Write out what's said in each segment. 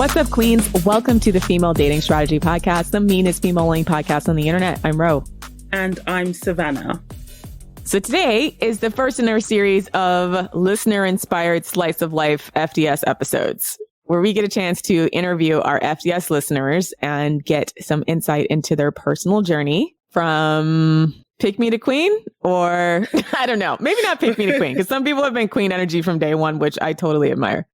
What's up, queens? Welcome to the Female Dating Strategy Podcast, the meanest female-only podcast on the internet. I'm Ro. And I'm Savannah. So today is the first in our series of listener-inspired slice of life FDS episodes, where we get a chance to interview our FDS listeners and get some insight into their personal journey from pick me to queen, or I don't know, maybe not pick me to queen, because some people have been queen energy from day one, which I totally admire.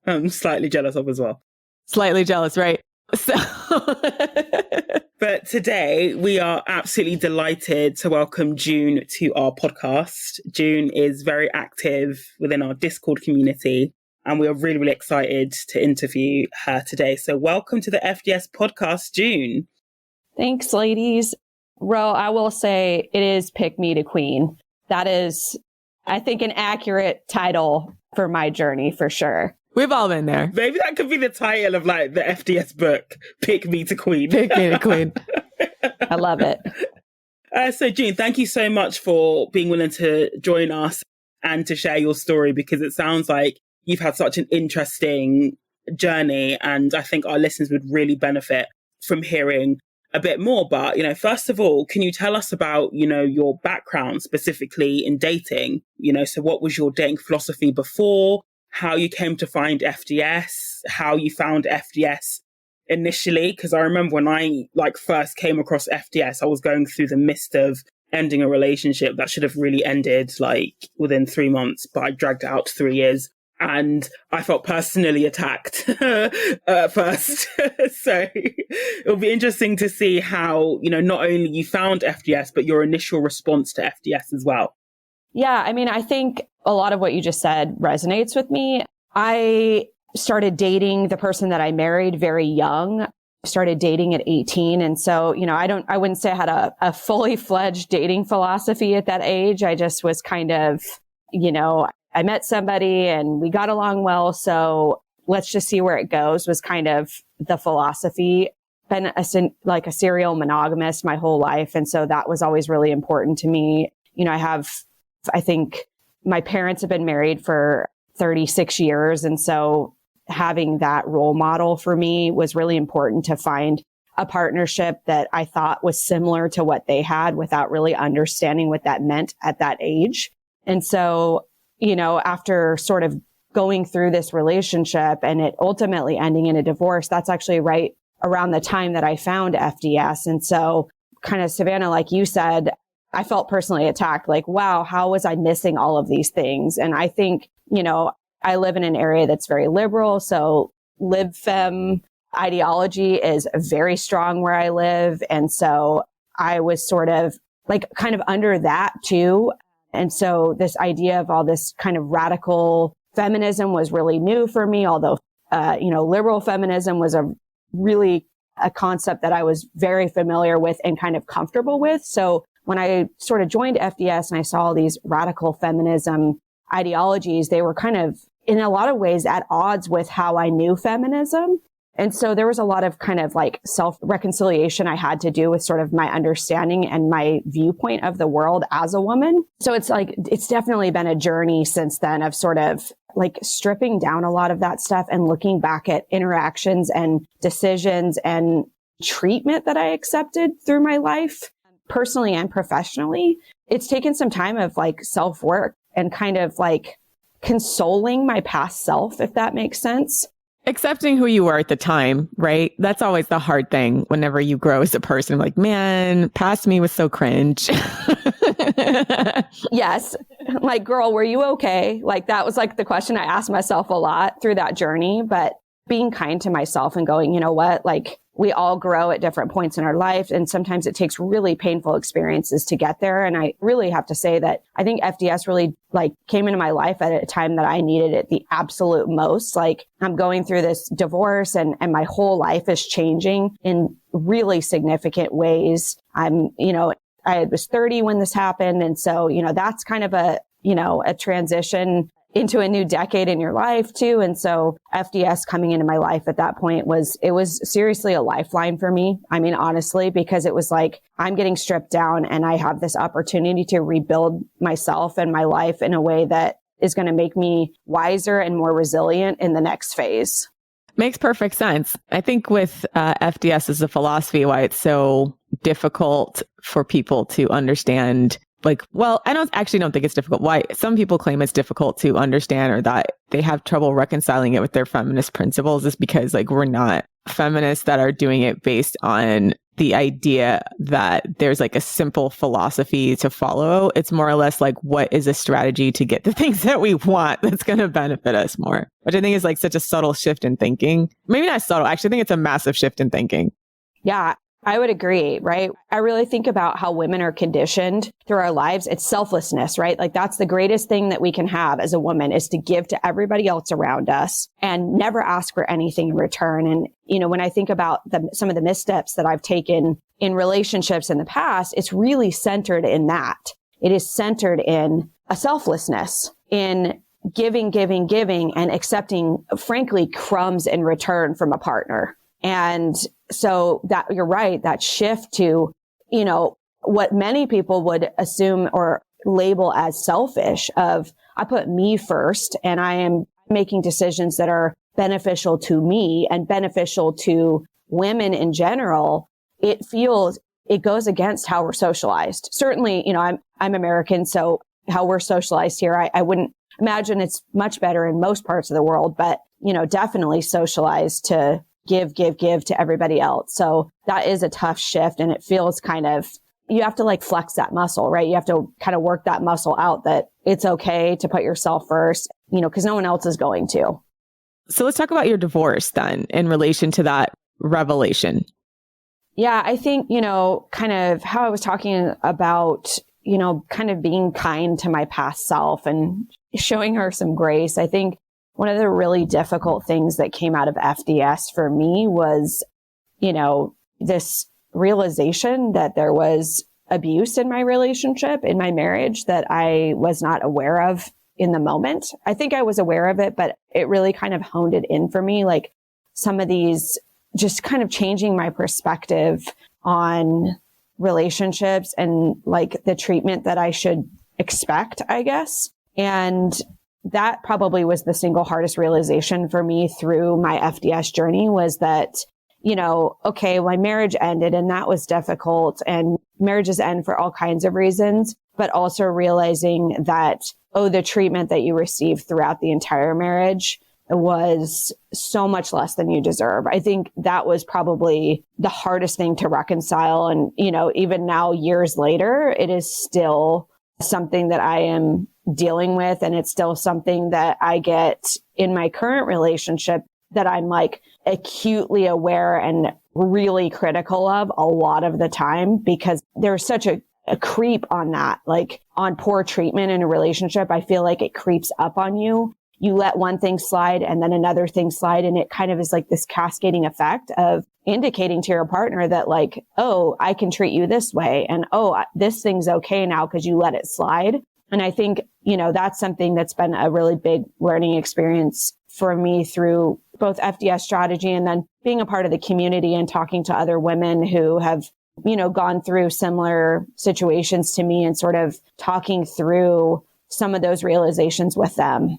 I'm slightly jealous of as well. Slightly jealous, right? So But today we are absolutely delighted to welcome June to our podcast. June is very active within our Discord community, and we are really, really excited to interview her today. So welcome to the FDS podcast, June. Thanks, ladies. Ro, I will say it is Pick Me to Queen. That is, I think, an accurate title for my journey for sure. We've all been there. Maybe that could be the title of like the FDS book, Pick Me to Queen. Pick me to queen. I love it. So June, thank you so much for being willing to join us and to share your story, because it sounds like you've had such an interesting journey, and I think our listeners would really benefit from hearing a bit more. But, first of all, can you tell us about, your background specifically in dating? So what was your dating philosophy before? How you came to find FDS, how you found FDS initially? Because I remember when I first came across FDS, I was going through the mist of ending a relationship that should have really ended within 3 months, but I dragged it out to 3 years. And I felt personally attacked at first. So it'll be interesting to see how, not only you found FDS, but your initial response to FDS as well. Yeah, I think a lot of what you just said resonates with me. I started dating the person that I married very young. Started dating at 18. And so, I wouldn't say I had a fully fledged dating philosophy at that age. I just was kind of, I met somebody and we got along well. So let's just see where it goes was kind of the philosophy. Been a serial monogamist my whole life. And so that was always really important to me. I think my parents have been married for 36 years. And so having that role model for me was really important to find a partnership that I thought was similar to what they had without really understanding what that meant at that age. And so, after sort of going through this relationship and it ultimately ending in a divorce, that's actually right around the time that I found FDS. And so kind of, Savannah, like you said, I felt personally attacked, wow, how was I missing all of these things? And I think, I live in an area that's very liberal. So lib fem ideology is very strong where I live. And so I was sort of kind of under that too. And so this idea of all this kind of radical feminism was really new for me, although, liberal feminism was a concept that I was very familiar with and kind of comfortable with. So when I sort of joined FDS and I saw all these radical feminism ideologies, they were kind of, in a lot of ways, at odds with how I knew feminism. And so there was a lot of kind of self-reconciliation I had to do with sort of my understanding and my viewpoint of the world as a woman. So it's definitely been a journey since then of sort of stripping down a lot of that stuff and looking back at interactions and decisions and treatment that I accepted through my life, personally and professionally. It's taken some time of self-work and kind of consoling my past self, if that makes sense. Accepting who you were at the time, right? That's always the hard thing whenever you grow as a person. Man, past me was so cringe. Yes. Girl, were you okay? That was the question I asked myself a lot through that journey. But being kind to myself and going, you know what? We all grow at different points in our life. And sometimes it takes really painful experiences to get there. And I really have to say that I think FDS really came into my life at a time that I needed it the absolute most. I'm going through this divorce and my whole life is changing in really significant ways. I was 30 when this happened. And so, that's kind of a transition into a new decade in your life too. And so FDS coming into my life at that point was seriously a lifeline for me. Honestly, because it was I'm getting stripped down and I have this opportunity to rebuild myself and my life in a way that is going to make me wiser and more resilient in the next phase. Makes perfect sense. I think with FDS as a philosophy, why it's so difficult for people to understand. Like, well, I don't think it's difficult. Why some people claim it's difficult to understand or that they have trouble reconciling it with their feminist principles is because like we're not feminists that are doing it based on the idea that there's like a simple philosophy to follow. It's more or less like what is a strategy to get the things that we want that's going to benefit us more, which I think is like such a subtle shift in thinking. Maybe not subtle. Actually, I think it's a massive shift in thinking. Yeah, I would agree, right? I really think about how women are conditioned through our lives. It's selflessness, right? Like that's the greatest thing that we can have as a woman is to give to everybody else around us and never ask for anything in return. And, you know, when I think about some of the missteps that I've taken in relationships in the past, it's really centered in that. It is centered in a selflessness, in giving, and accepting, frankly, crumbs in return from a partner. And so that you're right, that shift to, you know, what many people would assume or label as selfish of I put me first and I am making decisions that are beneficial to me and beneficial to women in general. It goes against how we're socialized. Certainly, you know, I'm American, so how we're socialized here, I wouldn't imagine it's much better in most parts of the world, but, you know, definitely socialized to give to everybody else. So that is a tough shift. And it feels kind of, you have to like flex that muscle, right? You have to kind of work that muscle out that it's okay to put yourself first, you know, because no one else is going to. So let's talk about your divorce then in relation to that revelation. Yeah, I think, you know, kind of how I was talking about, you know, kind of being kind to my past self and showing her some grace. I think one of the really difficult things that came out of FDS for me was, you know, this realization that there was abuse in my relationship, in my marriage that I was not aware of in the moment. I think I was aware of it, but it really kind of honed it in for me. Like some of these just kind of changing my perspective on relationships and like the treatment that I should expect, I guess. And that probably was the single hardest realization for me through my FDS journey was that, you know, okay, my marriage ended and that was difficult and marriages end for all kinds of reasons, but also realizing that, oh, the treatment that you received throughout the entire marriage was so much less than you deserve. I think that was probably the hardest thing to reconcile. And, you know, even now, years later, it is still something that I am dealing with. And it's still something that I get in my current relationship that I'm like acutely aware and really critical of a lot of the time because there's such a creep on that, like on poor treatment in a relationship. I feel like it creeps up on you. You let one thing slide and then another thing slide. And it kind of is like this cascading effect of indicating to your partner that like, oh, I can treat you this way. And oh, this thing's okay now because you let it slide. And I think, you know, that's something that's been a really big learning experience for me through both FDS strategy and then being a part of the community and talking to other women who have, you know, gone through similar situations to me and sort of talking through some of those realizations with them.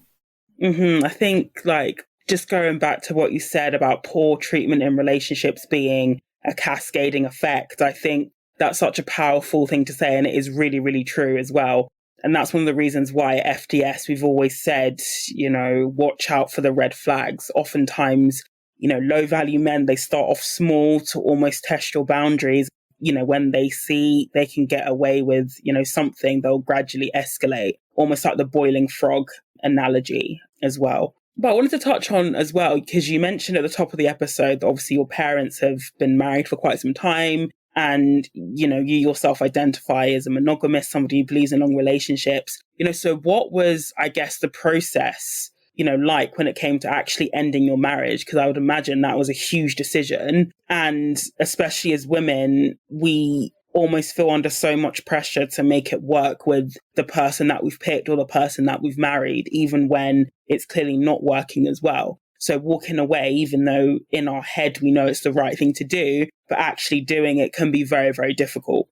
I think like just going back to what you said about poor treatment in relationships being a cascading effect, I think that's such a powerful thing to say. And it is really, really true as well. And that's one of the reasons why at FDS, we've always said, you know, watch out for the red flags. Oftentimes, you know, low value men, they start off small to almost test your boundaries. You know, when they see they can get away with, you know, something, they'll gradually escalate, almost like the boiling frog analogy as well. But I wanted to touch on as well, because you mentioned at the top of the episode that obviously your parents have been married for quite some time. And, you know, you yourself identify as a monogamist, somebody who believes in long relationships. You know, so what was, I guess, the process, you know, like when it came to actually ending your marriage? Because I would imagine that was a huge decision. And especially as women, we almost feel under so much pressure to make it work with the person that we've picked or the person that we've married, even when it's clearly not working as well. So walking away, even though in our head we know it's the right thing to do, but actually doing it can be very, very difficult.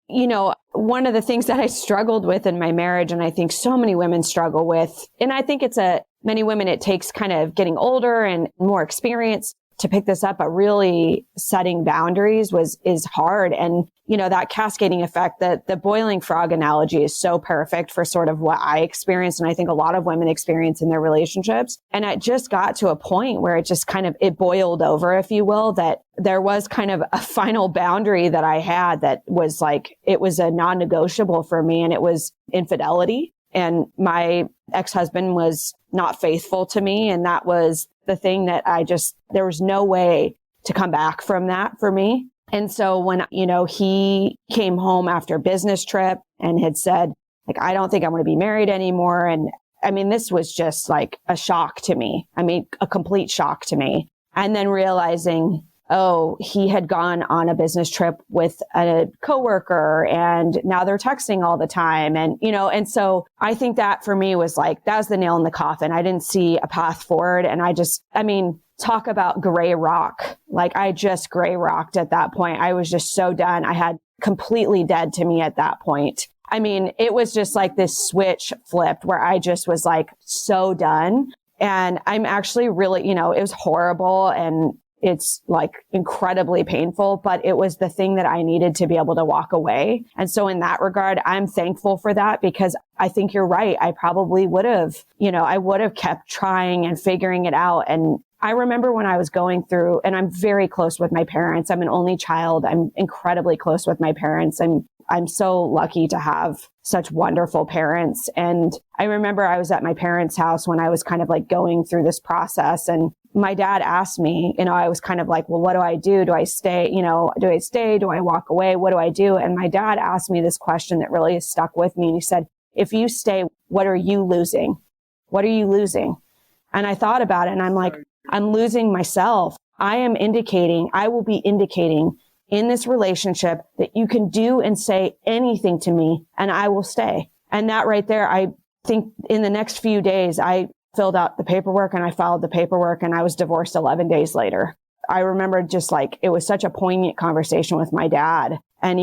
You know, one of the things that I struggled with in my marriage, and I think so many women struggle with, and I think it's a many women, it takes kind of getting older and more experience to pick this up, but really setting boundaries is hard. And, that cascading effect, that the boiling frog analogy is so perfect for sort of what I experienced. And I think a lot of women experience in their relationships. And it just got to a point where it just kind of, it boiled over, if you will, that there was kind of a final boundary that I had that was like, it was a non-negotiable for me, and it was infidelity. And my ex-husband was not faithful to me. And that was the thing that there was no way to come back from that for me. And so when, he came home after a business trip and had said, like, I don't think I'm going to be married anymore. And I mean, this was just like a shock to me. I mean, a complete shock to me. And then realizing, oh, he had gone on a business trip with a coworker and now they're texting all the time. And, and so I think that for me was like, that was the nail in the coffin. I didn't see a path forward. And talk about gray rock. Like, I just gray rocked at that point. I was just so done. I had completely dead to me at that point. I mean, it was just like this switch flipped where I just was like so done. And I'm actually really, it was horrible and it's like incredibly painful, but it was the thing that I needed to be able to walk away. And so in that regard, I'm thankful for that, because I think you're right. I probably would have, I would have kept trying and figuring it out. And I remember when I was going through, and I'm very close with my parents. I'm an only child. I'm incredibly close with my parents. I'm so lucky to have such wonderful parents. And I remember I was at my parents' house when I was kind of like going through this process, and my dad asked me, I was kind of like, well, what do I do? Do I stay? Do I stay? Do I walk away? What do I do? And my dad asked me this question that really stuck with me. And he said, if you stay, what are you losing? What are you losing? And I thought about it and I'm like, I'm losing myself. I will be indicating in this relationship that you can do and say anything to me and I will stay. And that right there, I think in the next few days, I filled out the paperwork and I filed the paperwork and I was divorced 11 days later. I remember just like, it was such a poignant conversation with my dad. And,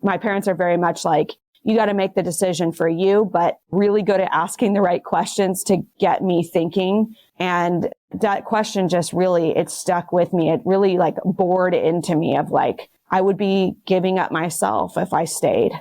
my parents are very much like, you got to make the decision for you, but really good at asking the right questions to get me thinking. And that question just really, it stuck with me. It really like bored into me of like, I would be giving up myself if I stayed.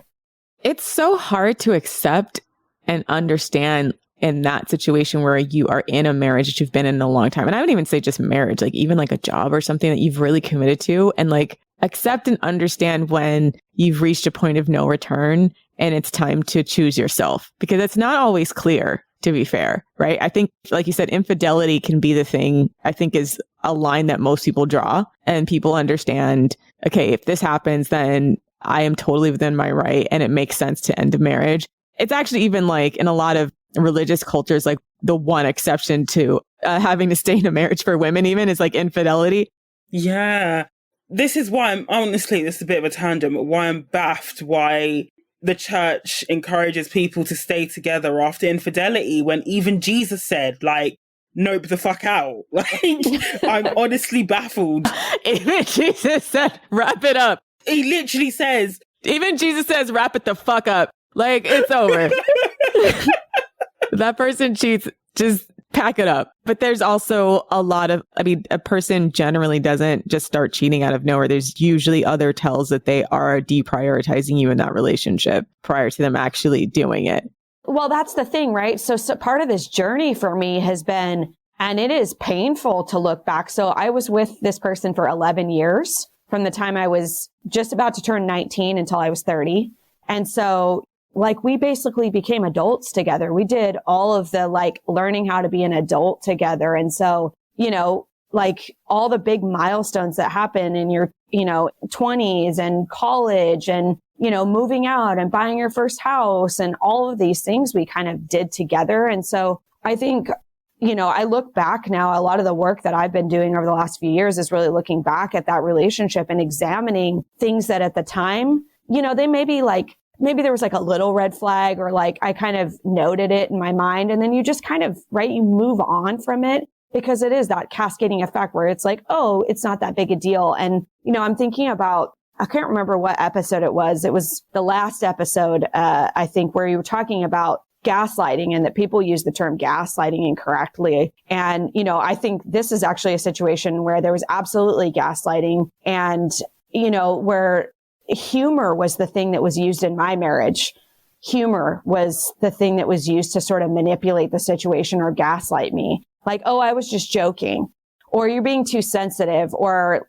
It's so hard to accept and understand in that situation where you are in a marriage that you've been in a long time. And I wouldn't even say just marriage, like even like a job or something that you've really committed to, and like accept and understand when you've reached a point of no return and it's time to choose yourself, because it's not always clear, to be fair, right? I think, like you said, infidelity can be the thing I think is a line that most people draw, and people understand, okay, if this happens, then I am totally within my right and it makes sense to end a marriage. It's actually even like in a lot of religious cultures, like the one exception to having to stay in a marriage for women even is like infidelity. Yeah. This is why this is a bit of a tandem, why I'm baffed why the church encourages people to stay together after infidelity when even Jesus said, like, nope the fuck out. Like, I'm honestly baffled. Even Jesus said, wrap it up. He literally says, even Jesus says, wrap it the fuck up. Like, it's over. That person cheats, just pack it up. But there's also a lot of, a person generally doesn't just start cheating out of nowhere. There's usually other tells that they are deprioritizing you in that relationship prior to them actually doing it. Well, that's the thing, right? So part of this journey for me has been, and it is painful to look back. So I was with this person for 11 years from the time I was just about to turn 19 until I was 30. And so like we basically became adults together. We did all of the like learning how to be an adult together. And so, like all the big milestones that happen in your, 20s and college and, moving out and buying your first house and all of these things we kind of did together. And so I think, I look back now, a lot of the work that I've been doing over the last few years is really looking back at that relationship and examining things that at the time, they may be like, maybe there was like a little red flag or like I kind of noted it in my mind. And then you just kind of, right, you move on from it because it is that cascading effect where it's like, oh, it's not that big a deal. And, I'm thinking about, I can't remember what episode it was. It was the last episode, I think, where you were talking about gaslighting, and that people use the term gaslighting incorrectly. And, I think this is actually a situation where there was absolutely gaslighting, and, where humor was the thing that was used in my marriage. Humor was the thing that was used to sort of manipulate the situation or gaslight me. Like, oh, I was just joking, or you're being too sensitive, or,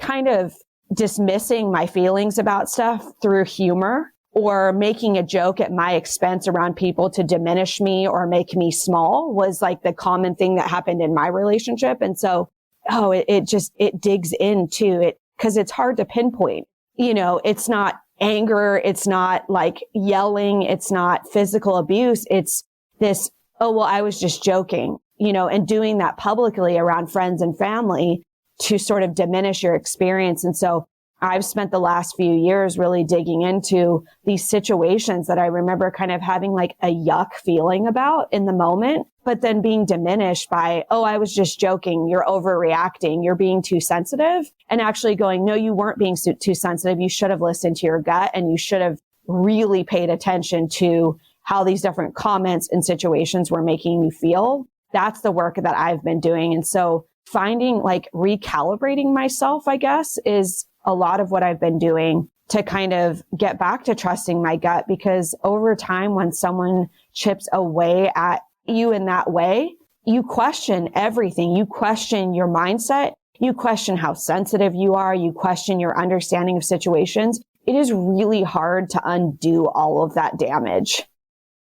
kind of dismissing my feelings about stuff through humor, or making a joke at my expense around people to diminish me or make me small was like the common thing that happened in my relationship. And so, it digs into it because it's hard to pinpoint. It's not anger. It's not like yelling. It's not physical abuse. It's this, oh, well, I was just joking, and doing that publicly around friends and family to sort of diminish your experience. And so I've spent the last few years really digging into these situations that I remember kind of having like a yuck feeling about in the moment, but then being diminished by, oh, I was just joking. You're overreacting. You're being too sensitive. And actually going, no, you weren't being too sensitive. You should have listened to your gut, and you should have really paid attention to how these different comments and situations were making you feel. That's the work that I've been doing. And so finding like recalibrating myself, I guess, is a lot of what I've been doing to kind of get back to trusting my gut, because over time, when someone chips away at you in that way, you question everything. You question your mindset. You question how sensitive you are. You question your understanding of situations. It is really hard to undo all of that damage.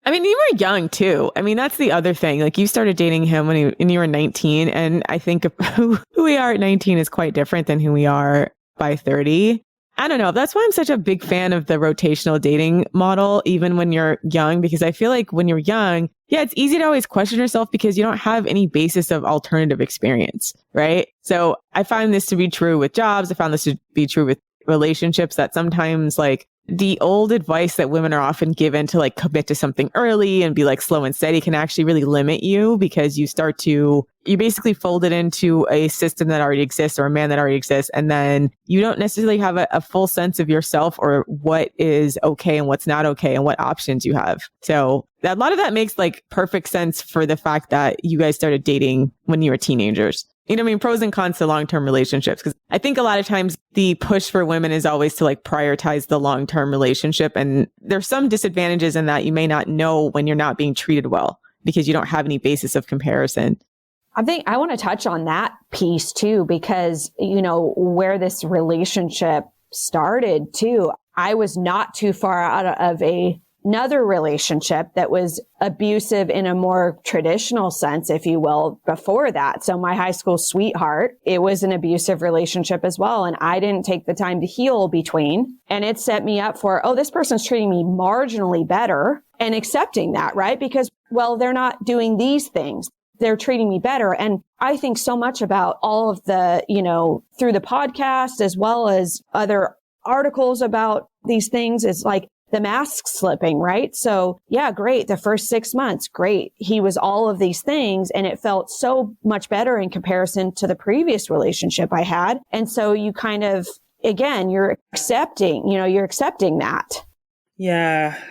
I mean, you were young too. I mean, that's the other thing. Like, you started dating him when you were 19. And I think who we are at 19 is quite different than who we are by 30. I don't know. That's why I'm such a big fan of the rotational dating model, even when you're young, because I feel like when you're young, yeah, it's easy to always question yourself because you don't have any basis of alternative experience, right? So I find this to be true with jobs. I found this to be true with relationships, that sometimes like the old advice that women are often given to like commit to something early and be like slow and steady can actually really limit you, because you basically fold it into a system that already exists or a man that already exists. And then you don't necessarily have a full sense of yourself or what is okay and what's not okay and what options you have. So a lot of that makes like perfect sense for the fact that you guys started dating when you were teenagers. You know what I mean? Pros and cons to long-term relationships. Because I think a lot of times the push for women is always to like prioritize the long-term relationship. And there's some disadvantages in that you may not know when you're not being treated well because you don't have any basis of comparison. I think I want to touch on that piece too, because, where this relationship started too, I was not too far out of another relationship that was abusive in a more traditional sense, if you will, before that. So my high school sweetheart, it was an abusive relationship as well. And I didn't take the time to heal between. And it set me up for, oh, this person's treating me marginally better, and accepting that, right? Because, well, they're not doing these things. They're treating me better. And I think so much about all of the, through the podcast, as well as other articles about these things, is like, the mask slipping, right? So yeah, great. The first 6 months, great. He was all of these things, and it felt so much better in comparison to the previous relationship I had. And so you kind of, again, you're accepting that. Yeah.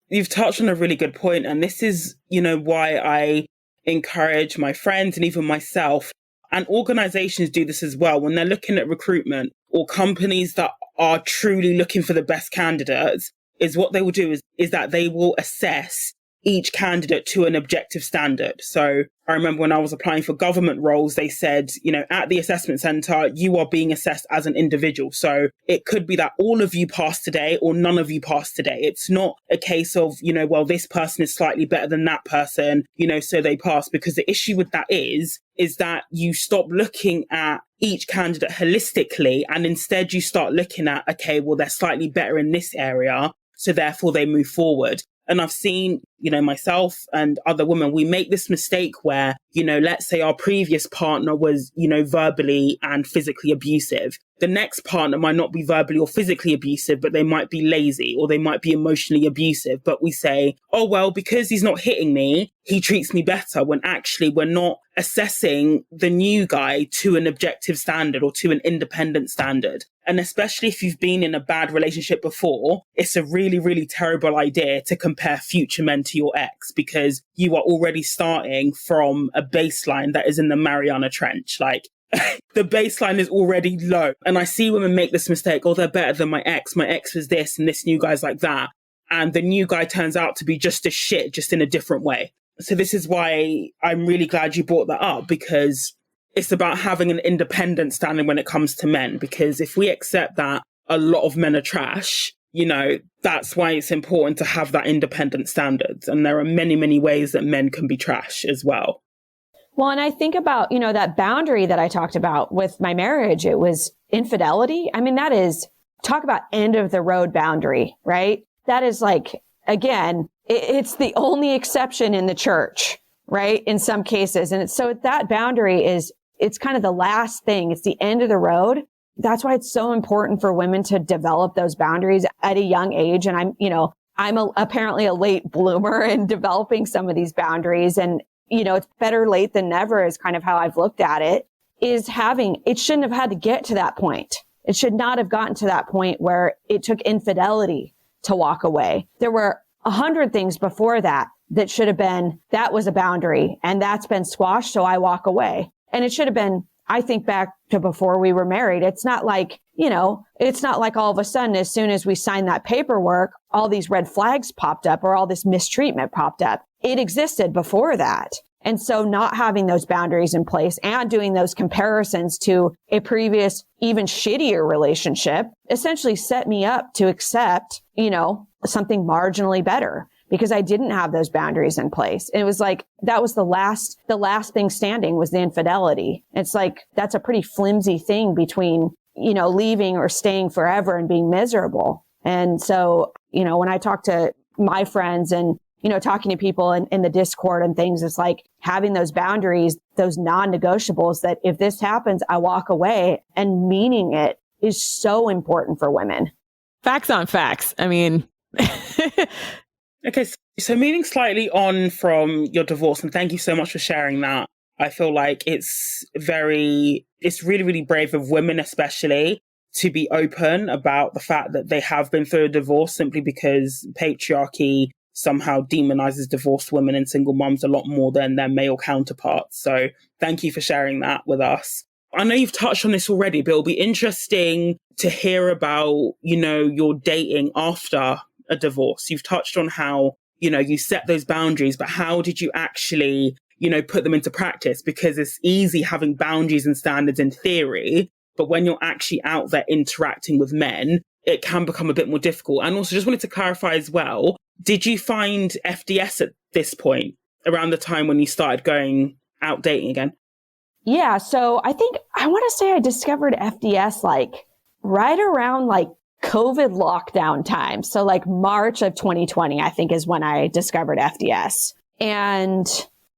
You've touched on a really good point. And this is, why I encourage my friends and even myself, and organizations do this as well, when they're looking at recruitment, or companies that are truly looking for the best candidates, is what they will do is that they will assess each candidate to an objective standard. So I remember when I was applying for government roles, they said, at the assessment center, you are being assessed as an individual. So it could be that all of you passed today or none of you passed today. It's not a case of, well, this person is slightly better than that person, so they pass. Because the issue with that is that you stop looking at each candidate holistically, and instead you start looking at, okay, well, they're slightly better in this area, so therefore they move forward. And I've seen, myself and other women, we make this mistake where, let's say our previous partner was, verbally and physically abusive. The next partner might not be verbally or physically abusive, but they might be lazy, or they might be emotionally abusive. But we say, oh, well, because he's not hitting me, he treats me better, when actually we're not assessing the new guy to an objective standard or to an independent standard. And especially if you've been in a bad relationship before, it's a really, really terrible idea to compare future men to your ex, because you are already starting from a baseline that is in the Mariana Trench. Like, the baseline is already low. And I see women make this mistake. Oh, they're better than my ex. My ex was this and this new guy's like that. And the new guy turns out to be just as shit, just in a different way. So this is why I'm really glad you brought that up, because it's about having an independent standing when it comes to men. Because if we accept that a lot of men are trash, you know, that's why it's important to have that independent standards. And there are many, many ways that men can be trash as well. Well, and I think about, you know, that boundary that I talked about with my marriage, it was infidelity. I mean, that is, talk about end of the road boundary, right? That is like, again, it's the only exception in the church, right? In some cases. And so that boundary is, it's kind of the last thing. It's the end of the road. That's why it's so important for women to develop those boundaries at a young age. And I'm apparently a late bloomer in developing some of these boundaries. And, you know, it's better late than never is kind of how I've looked at it, is it shouldn't have had to get to that point. It should not have gotten to that point where it took infidelity to walk away. There were 100 things before that should have been, that was a boundary and that's been squashed. So I walk away. And it should have been, I think back to before we were married. It's not like, you know, it's not like all of a sudden, as soon as we signed that paperwork, all these red flags popped up or all this mistreatment popped up. It existed before that. And so not having those boundaries in place and doing those comparisons to a previous, even shittier relationship essentially set me up to accept, you know, something marginally better because I didn't have those boundaries in place. And it was like, that was the last thing standing was the infidelity. It's like, that's a pretty flimsy thing between, you know, leaving or staying forever and being miserable. And so, you know, when I talk to my friends and, you know, talking to people in the Discord and things, it's like having those boundaries, those non-negotiables that if this happens, I walk away, and meaning it is so important for women. Facts on facts. I mean, okay. So moving slightly on from your divorce, and thank you so much for sharing that. I feel like it's really, really brave of women, especially, to be open about the fact that they have been through a divorce simply because patriarchy somehow demonizes divorced women and single moms a lot more than their male counterparts. So thank you for sharing that with us. I know you've touched on this already, but it'll be interesting to hear about, you know, your dating after a divorce. You've touched on how, you know, you set those boundaries, but how did you actually, you know, put them into practice? Because it's easy having boundaries and standards in theory, but when you're actually out there interacting with men, it can become a bit more difficult. And also just wanted to clarify as well, did you find FDS at this point, around the time when you started going out dating again? Yeah. So I think I want to say I discovered FDS like right around like COVID lockdown time. So like March of 2020, I think is when I discovered FDS. And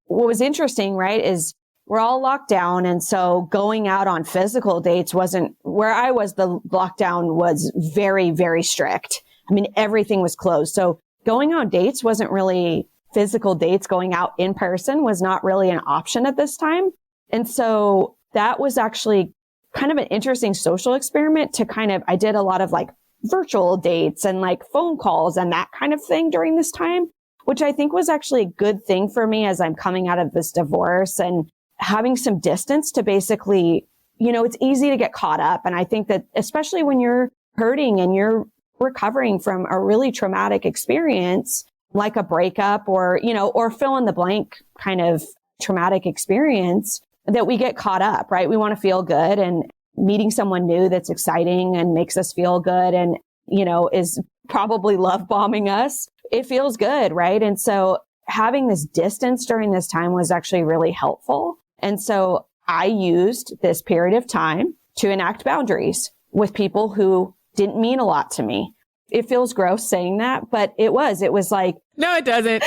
what was interesting, right, is we're all locked down. And so going out on physical dates wasn't where I was. The lockdown was very, very strict. I mean, everything was closed. So going on dates wasn't really physical dates. Going out in person was not really an option at this time. And so that was actually kind of an interesting social experiment to I did a lot of like virtual dates and like phone calls and that kind of thing during this time, which I think was actually a good thing for me as I'm coming out of this divorce and having some distance to basically, you know, it's easy to get caught up. And I think that especially when you're hurting and you're recovering from a really traumatic experience, like a breakup or, you know, or fill in the blank kind of traumatic experience, that we get caught up, right? We want to feel good, and meeting someone new that's exciting and makes us feel good and, you know, is probably love bombing us. It feels good, right? And so having this distance during this time was actually really helpful. And so I used this period of time to enact boundaries with people who didn't mean a lot to me. It feels gross saying that, but it was like, no, it doesn't.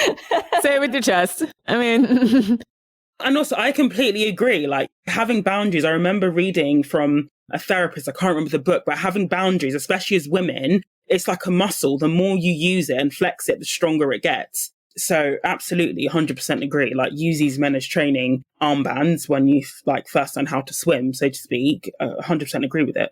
Say it with your chest. I mean, and also I completely agree. Like having boundaries, I remember reading from a therapist, I can't remember the book, but having boundaries, especially as women, it's like a muscle. The more you use it and flex it, the stronger it gets. So absolutely 100% agree. Like use these men as training armbands when you like first learn how to swim, so to speak. 100% agree with it.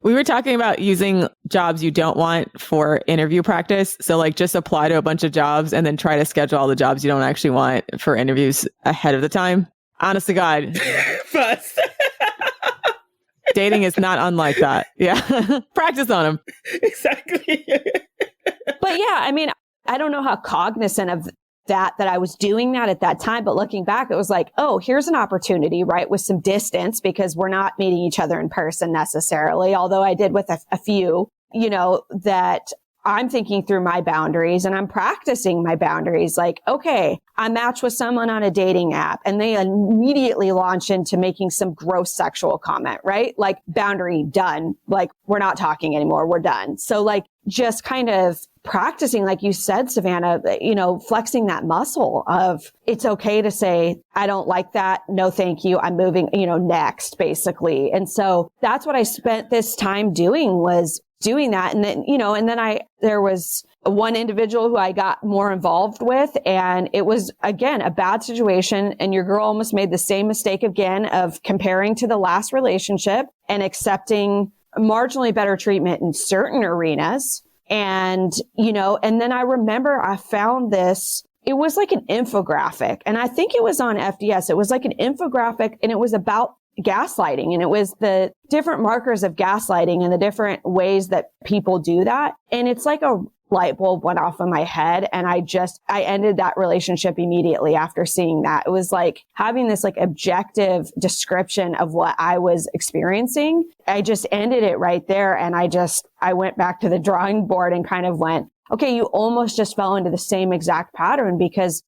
We were talking about using jobs you don't want for interview practice. So like just apply to a bunch of jobs and then try to schedule all the jobs you don't actually want for interviews ahead of the time. Honest to God. First. Dating is not unlike that. Yeah. Practice on them. Exactly. But yeah, I mean, I don't know how cognizant of that I was doing that at that time. But looking back, it was like, oh, here's an opportunity, right? With some distance, because we're not meeting each other in person necessarily. Although I did with a few, that I'm thinking through my boundaries and I'm practicing my boundaries. Like, okay, I match with someone on a dating app and they immediately launch into making some gross sexual comment, right? Like boundary done. Like we're not talking anymore. We're done. So like just kind of practicing, like you said, Savannah, flexing that muscle of it's okay to say, I don't like that. No, thank you. I'm moving, next basically. And so that's what I spent this time doing, was doing that. And then, there was one individual who I got more involved with, and it was again, a bad situation. And your girl almost made the same mistake again of comparing to the last relationship and accepting marginally better treatment in certain arenas. And then I remember I found this, it was like an infographic, and I think it was on FDS. It was like an infographic, and it was about gaslighting, and it was the different markers of gaslighting and the different ways that people do that. And it's like a light bulb went off in my head, and I ended that relationship immediately after seeing that. It was like having this like objective description of what I was experiencing. I just ended it right there. And I went back to the drawing board and kind of went, okay, you almost just fell into the same exact pattern, because,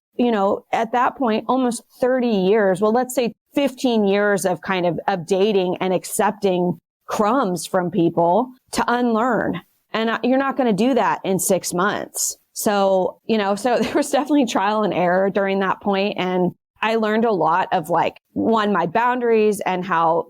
at that point, almost 30 years, well, let's say 15 years of kind of dating and accepting crumbs from people to unlearn. And you're not going to do that in 6 months. So there was definitely trial and error during that point. And I learned a lot of my boundaries and how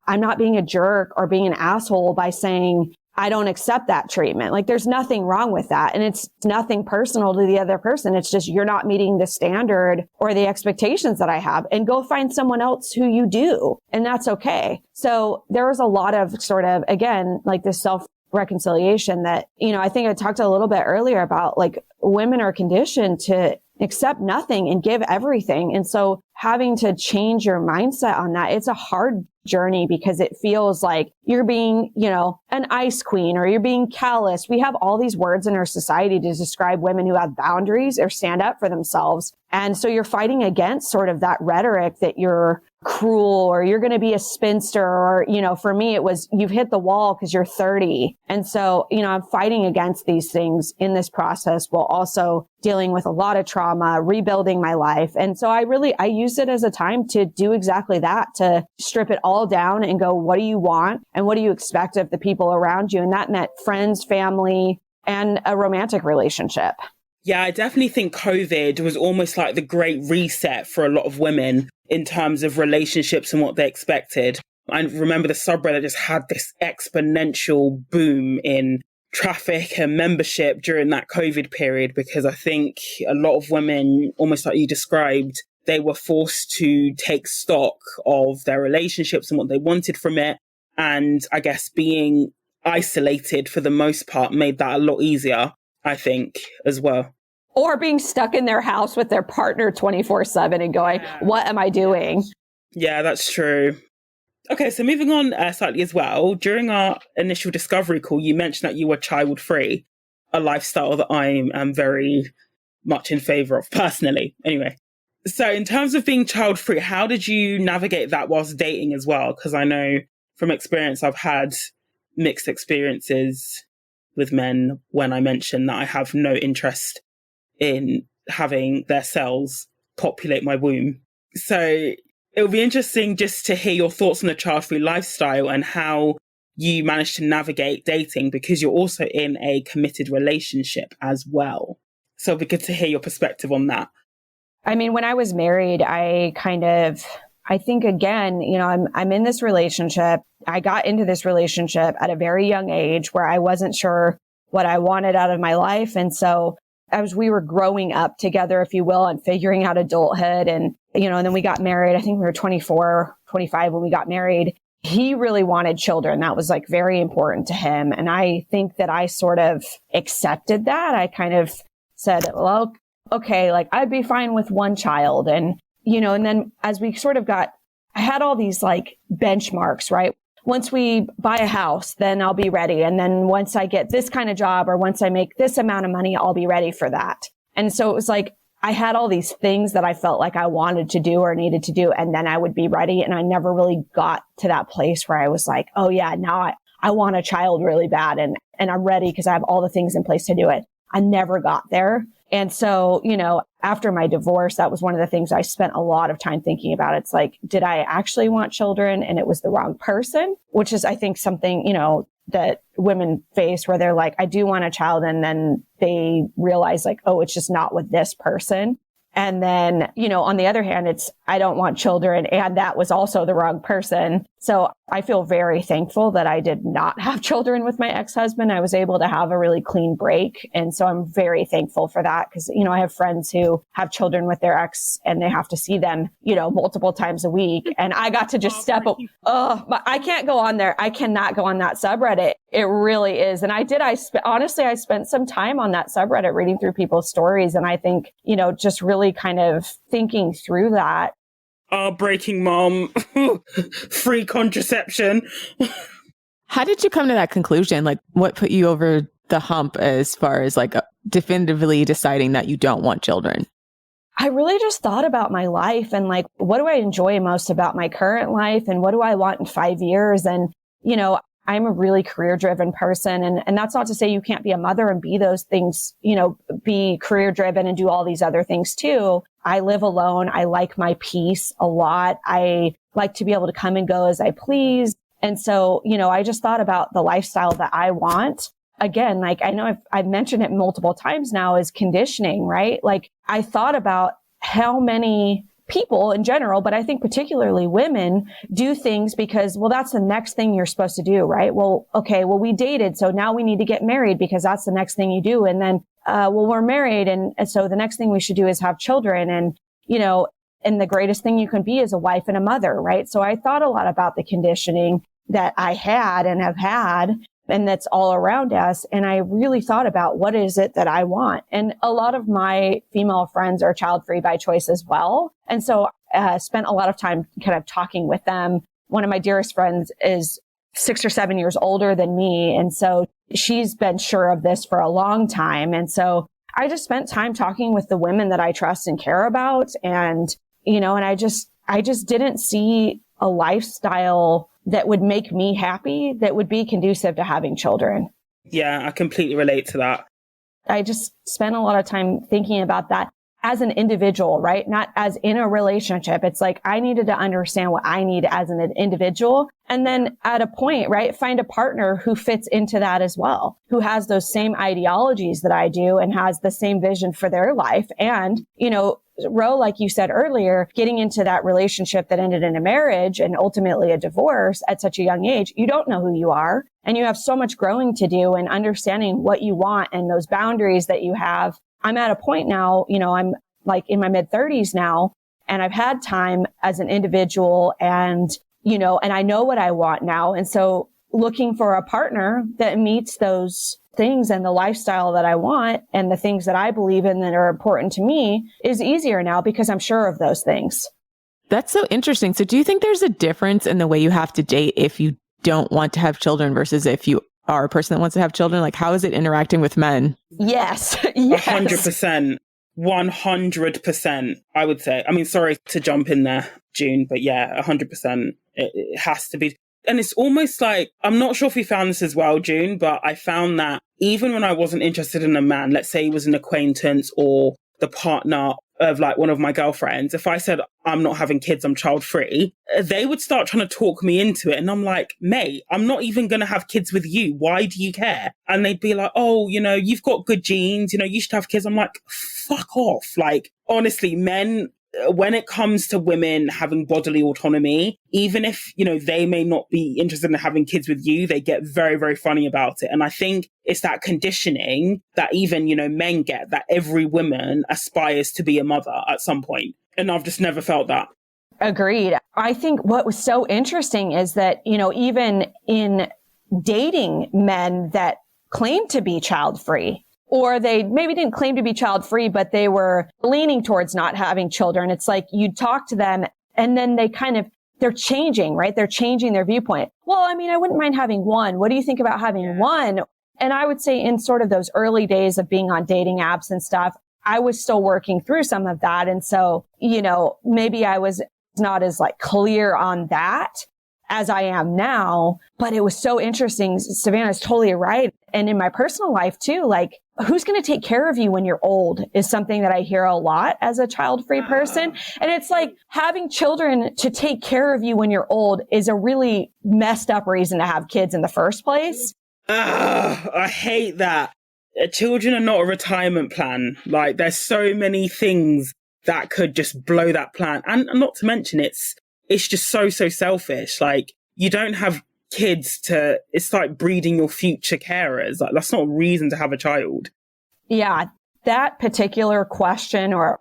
I'm not being a jerk or being an asshole by saying, I don't accept that treatment. Like there's nothing wrong with that. And it's nothing personal to the other person. It's just, you're not meeting the standard or the expectations that I have, and go find someone else who you do. And that's okay. So there was a lot of sort of, again, like this self-reconciliation that, I think I talked a little bit earlier about, like, women are conditioned to accept nothing and give everything. And so having to change your mindset on that, it's a hard journey, because it feels like you're being, an ice queen, or you're being callous. We have all these words in our society to describe women who have boundaries or stand up for themselves. And so you're fighting against sort of that rhetoric that you're cruel, or you're going to be a spinster, or, for me, it was, you've hit the wall because you're 30. And so, I'm fighting against these things in this process, while also dealing with a lot of trauma, rebuilding my life. And so I used it as a time to do exactly that, to strip it all down and go, what do you want? And what do you expect of the people around you? And that meant friends, family, and a romantic relationship. Yeah, I definitely think COVID was almost like the great reset for a lot of women in terms of relationships and what they expected. I remember the subreddit just had this exponential boom in traffic and membership during that COVID period, because I think a lot of women, almost like you described, they were forced to take stock of their relationships and what they wanted from it. And I guess being isolated for the most part made that a lot easier, I think, as well. Or being stuck in their house with their partner 24/7 and going, what am I doing? Yeah, that's true. Okay, so moving on slightly as well, during our initial discovery call, you mentioned that you were child-free, a lifestyle that I am very much in favor of personally. Anyway, so in terms of being child-free, how did you navigate that whilst dating as well? Because I know from experience, I've had mixed experiences with men when I mentioned that I have no interest in having their cells populate my womb. So it will be interesting just to hear your thoughts on the child-free lifestyle and how you managed to navigate dating, because you're also in a committed relationship as well. So it'll be good to hear your perspective on that. I mean, when I was married, I think again, I'm in this relationship. I got into this relationship at a very young age where I wasn't sure what I wanted out of my life. And so as we were growing up together, if you will, and figuring out adulthood, and then we got married. I think we were 24, 25 when we got married. he really wanted children. That was like very important to him. And I think that I sort of accepted that. I kind of said, well, okay, like I'd be fine with one child. And, and then as we sort of I had all these like benchmarks, right? Once we buy a house, then I'll be ready. And then once I get this kind of job or once I make this amount of money, I'll be ready for that. And so it was like, I had all these things that I felt like I wanted to do or needed to do, and then I would be ready. And I never really got to that place where I was like, oh yeah, now I want a child really bad and I'm ready because I have all the things in place to do it. I never got there. And so, after my divorce, that was one of the things I spent a lot of time thinking about. It's like, did I actually want children and it was the wrong person? Which is, I think, something, that women face where they're like, I do want a child. And then they realize like, oh, it's just not with this person. And then, on the other hand, it's, I don't want children. And that was also the wrong person. So I feel very thankful that I did not have children with my ex-husband. I was able to have a really clean break. And so I'm very thankful for that because, I have friends who have children with their ex and they have to see them, multiple times a week. And I got to just step up. Oh, but I can't go on there. I cannot go on that subreddit. It really is. And honestly, I spent some time on that subreddit reading through people's stories. And I think, just really kind of thinking through that. Breaking mom, free contraception. How did you come to that conclusion? Like, what put you over the hump as far as like definitively deciding that you don't want children? I really just thought about my life and like, what do I enjoy most about my current life? And what do I want in 5 years? And, I'm a really career driven person. And that's not to say you can't be a mother and be those things, be career driven and do all these other things too. I live alone. I like my peace a lot. I like to be able to come and go as I please. And so, I just thought about the lifestyle that I want. Again, like I know I've mentioned it multiple times now is conditioning, right? Like I thought about how many people in general, but I think particularly women do things because, well, that's the next thing you're supposed to do, right? Well, okay, well, we dated. So now we need to get married because that's the next thing you do. And then, we're married. And so the next thing we should do is have children. And, and the greatest thing you can be is a wife and a mother, right? So I thought a lot about the conditioning that I had and have had, and that's all around us. And I really thought about what is it that I want? And a lot of my female friends are child-free by choice as well. And so spent a lot of time kind of talking with them. One of my dearest friends is 6 or 7 years older than me. And so she's been sure of this for a long time. And so I just spent time talking with the women that I trust and care about. And, and I just didn't see a lifestyle that would make me happy, that would be conducive to having children. Yeah, I completely relate to that. I just spent a lot of time thinking about that as an individual, right? Not as in a relationship. It's like I needed to understand what I need as an individual. And then at a point, right, find a partner who fits into that as well, who has those same ideologies that I do and has the same vision for their life. And, Ro, like you said earlier, getting into that relationship that ended in a marriage and ultimately a divorce at such a young age, you don't know who you are. And you have so much growing to do and understanding what you want and those boundaries that you have. I'm at a point now, I'm like in my mid 30s now, and I've had time as an individual and, and I know what I want now. And so looking for a partner that meets those things and the lifestyle that I want and the things that I believe in that are important to me is easier now because I'm sure of those things. That's so interesting. So do you think there's a difference in the way you have to date if you don't want to have children versus if you are a person that wants to have children? Like, how is it interacting with men? Yes. Yes. 100%. 100%, I would say. I mean, sorry to jump in there, June, but yeah, 100%. It has to be. And it's almost like, I'm not sure if you found this as well, June, but I found that even when I wasn't interested in a man, let's say he was an acquaintance or the partner of like one of my girlfriends, if I said, I'm not having kids, I'm child free, they would start trying to talk me into it. And I'm like, mate, I'm not even going to have kids with you. Why do you care? And they'd be like, oh, you've got good genes, you should have kids. I'm like, fuck off. Like, honestly, men, when it comes to women having bodily autonomy, even if, they may not be interested in having kids with you, they get very, very funny about it. And I think it's that conditioning that even, men get, that every woman aspires to be a mother at some point. And I've just never felt that. Agreed. I think what was so interesting is that, even in dating men that claim to be child free, or they maybe didn't claim to be child free, but they were leaning towards not having children. It's like you talk to them and then they're changing, right? They're changing their viewpoint. Well, I mean, I wouldn't mind having one. What do you think about having one? And I would say in sort of those early days of being on dating apps and stuff, I was still working through some of that. And so, maybe I was not as clear on that as I am now, but it was so interesting. Savannah's totally right. And in my personal life too, who's going to take care of you when you're old is something that I hear a lot as a child-free person. And it's having children to take care of you when you're old is a really messed up reason to have kids in the first place. I hate that. Children are not a retirement plan. There's so many things that could just blow that plan. And not to mention it's just so selfish. You don't have kids it's like breeding your future carers. That's not a reason to have a child. Yeah. That particular question or,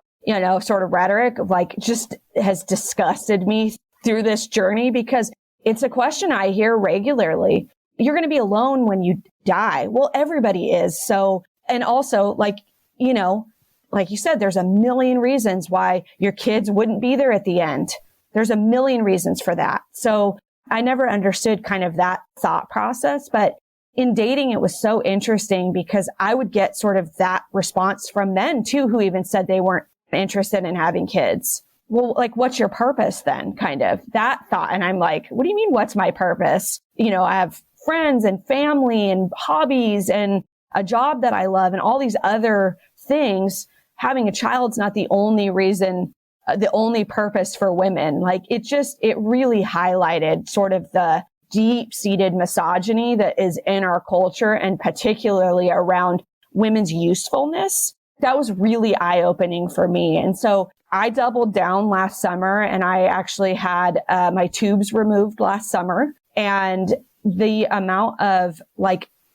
sort of rhetoric just has disgusted me through this journey because it's a question I hear regularly. You're going to be alone when you die. Well, everybody is. So, and also like you said, there's a million reasons why your kids wouldn't be there at the end. There's a million reasons for that. So I never understood kind of that thought process, but in dating, it was so interesting because I would get sort of that response from men too, who even said they weren't interested in having kids. Well, what's your purpose then? Kind of that thought. And I'm like, what do you mean? What's my purpose? I have friends and family and hobbies and a job that I love and all these other things. Having a child's not the only reason, the only purpose for women. It really highlighted sort of the deep-seated misogyny that is in our culture and particularly around women's usefulness. That was really eye-opening for me. And so I doubled down last summer and I actually had my tubes removed last summer. And the amount of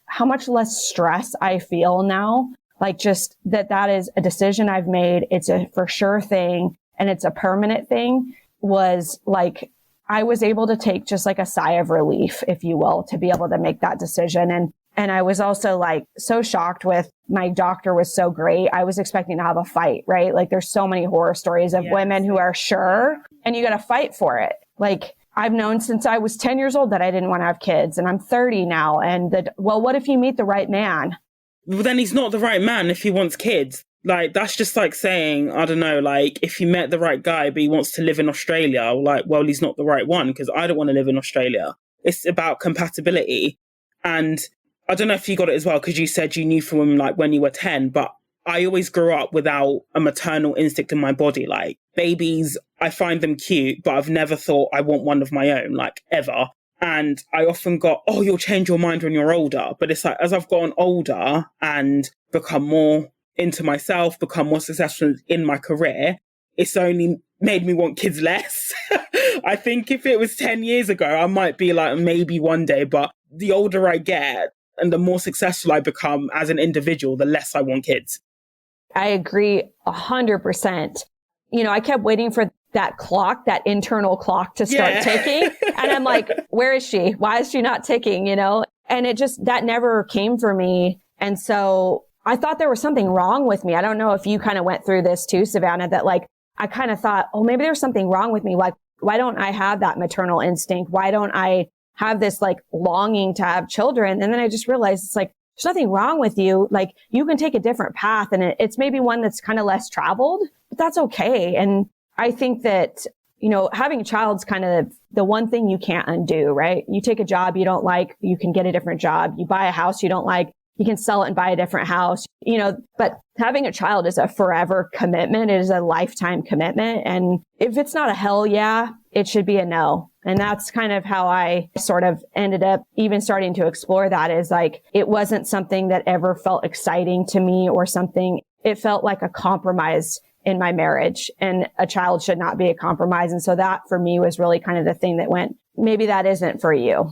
how much less stress I feel now, just that is a decision I've made. It's a for sure thing. And it's a permanent thing was I was able to take just a sigh of relief, if you will, to be able to make that decision. And I was also so shocked with my doctor was so great. I was expecting to have a fight, right? There's so many horror stories of women who are sure and you got to fight for it. I've known since I was 10 years old that I didn't want to have kids and I'm 30 now. And what if you meet the right man? Well, then he's not the right man if he wants kids. That's just saying, I don't know, if you met the right guy, but he wants to live in Australia, well, he's not the right one because I don't want to live in Australia. It's about compatibility. And I don't know if you got it as well, because you said you knew from women when you were 10, but I always grew up without a maternal instinct in my body. Babies, I find them cute, but I've never thought I want one of my own, ever. And I often got, oh, you'll change your mind when you're older. But it's as I've gotten older and become more into myself, become more successful in my career, it's only made me want kids less. I think if it was 10 years ago, I might be maybe one day, but the older I get and the more successful I become as an individual, the less I want kids. I agree 100%. I kept waiting for that clock, that internal clock to start ticking. And I'm like, where is she? Why is she not ticking? And that never came for me. And so I thought there was something wrong with me. I don't know if you kind of went through this too, Savannah, that I kind of thought, oh, maybe there's something wrong with me. Why don't I have that maternal instinct? Why don't I have this longing to have children? And then I just realized it's there's nothing wrong with you. You can take a different path and it's maybe one that's kind of less traveled, but that's okay. And I think that, having a child's kind of the one thing you can't undo, right? You take a job you don't like, you can get a different job. You buy a house you don't like, you can sell it and buy a different house, but having a child is a forever commitment. It is a lifetime commitment. And if it's not a hell yeah, it should be a no. And that's kind of how I sort of ended up even starting to explore that is it wasn't something that ever felt exciting to me or something. It felt like a compromise in my marriage and a child should not be a compromise. And so that for me was really kind of the thing that went, maybe that isn't for you.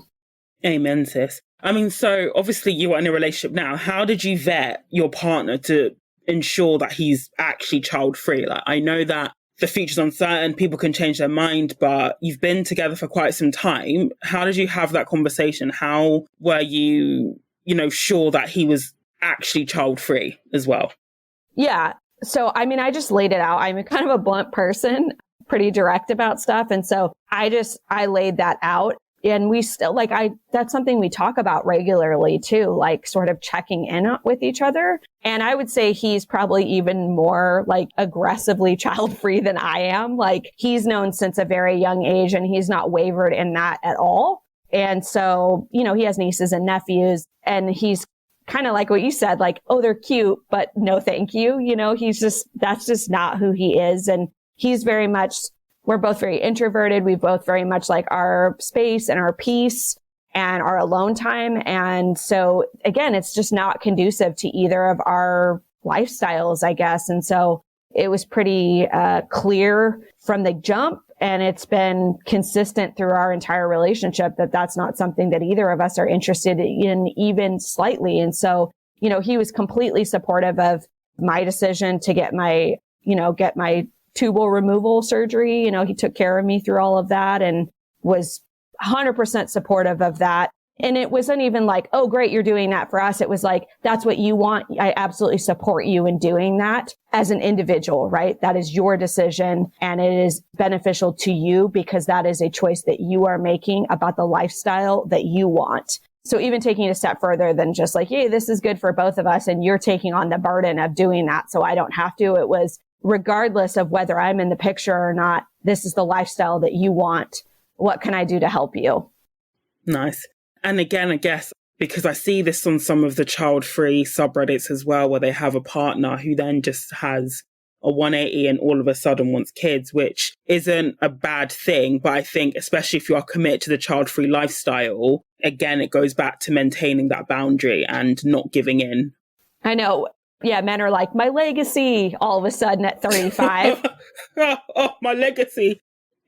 Amen, sis. I mean, so obviously you are in a relationship now. How did you vet your partner to ensure that he's actually child free? I know that the future's uncertain, people can change their mind, but you've been together for quite some time. How did you have that conversation? How were you, sure that he was actually child-free as well? Yeah. So, I mean, I just laid it out. I'm kind of a blunt person, pretty direct about stuff. And so I laid that out. And we still that's something we talk about regularly too, like sort of checking in with each other. And I would say he's probably even more like aggressively child free than I am. Like he's known since a very young age and he's not wavered in that at all. And so, he has nieces and nephews and he's kind of like what you said, like, oh, they're cute, but no, thank you. That's just not who he is. And he's very much, we're both very introverted. We both very much like our space and our peace and our alone time. And so again, it's just not conducive to either of our lifestyles, I guess. And so it was pretty clear from the jump. And it's been consistent through our entire relationship that that's not something that either of us are interested in even slightly. And so, he was completely supportive of my decision to get my tubal removal surgery. He took care of me through all of that and was 100% supportive of that. And it wasn't even like, oh, great, you're doing that for us. It was like, that's what you want. I absolutely support you in doing that as an individual, right? That is your decision and it is beneficial to you because that is a choice that you are making about the lifestyle that you want. So even taking it a step further than just like, hey, this is good for both of us and you're taking on the burden of doing that so I don't have to. It was regardless of whether I'm in the picture or not, this is the lifestyle that you want. What can I do to help you? Nice. And again, I guess, because I see this on some of the child-free subreddits as well, where they have a partner who then just has a 180 and all of a sudden wants kids, which isn't a bad thing. But I think, especially if you are committed to the child-free lifestyle, again, it goes back to maintaining that boundary and not giving in. I know. Yeah, men are like, my legacy, all of a sudden at 35. Oh, my legacy.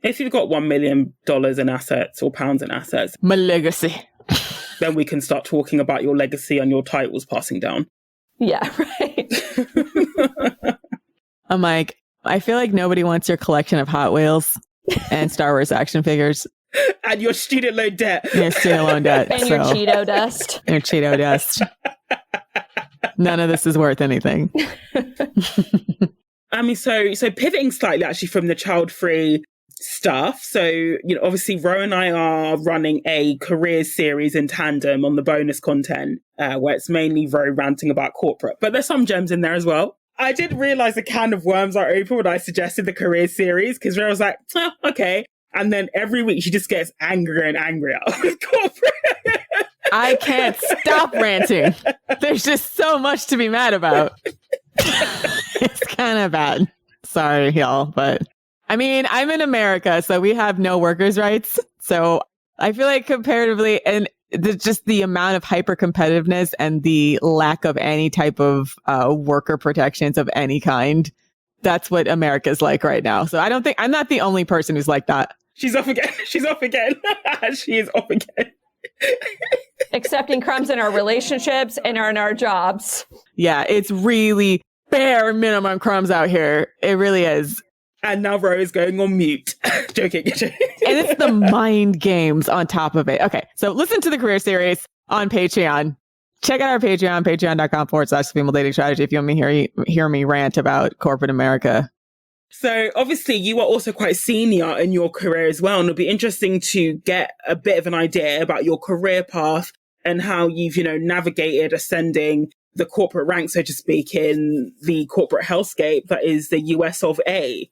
If you've got $1 million in assets or pounds in assets, my legacy. Then we can start talking about your legacy and your titles passing down. Yeah, right. I'm like, I feel like nobody wants your collection of Hot Wheels and Star Wars action figures. And your student loan debt. Your student loan debt. And your Cheeto dust. Your Cheeto dust. None of this is worth anything. I mean, so pivoting slightly actually from the child-free stuff. So, obviously Ro and I are running a careers series in tandem on the bonus content, where it's mainly Ro ranting about corporate, but there's some gems in there as well. I didn't realize the can of worms are open when I suggested the careers series because Ro was like, oh, okay. And then every week she just gets angrier and angrier with corporate. I can't stop ranting. There's just so much to be mad about. It's kind of bad. Sorry, y'all, but I mean, I'm in America, so we have no workers' rights. So I feel like comparatively, and just the amount of hyper competitiveness and the lack of any type of worker protections of any kind, that's what America's like right now. So I don't think I'm not the only person who's like that. She's off again. She's off again. She is off again. Accepting crumbs in our relationships and in our jobs. Yeah, it's really bare minimum crumbs out here. It really is. And now Ro is going on mute. Joking. And it's the mind games on top of it. Okay, so listen to the career series on Patreon. Check out our Patreon, patreon.com/female dating strategy if you want to hear me rant about corporate America. So obviously you are also quite senior in your career as well. And it'll be interesting to get a bit of an idea about your career path and how you've, navigated ascending the corporate rank, so to speak, in the corporate hellscape that is the US of A.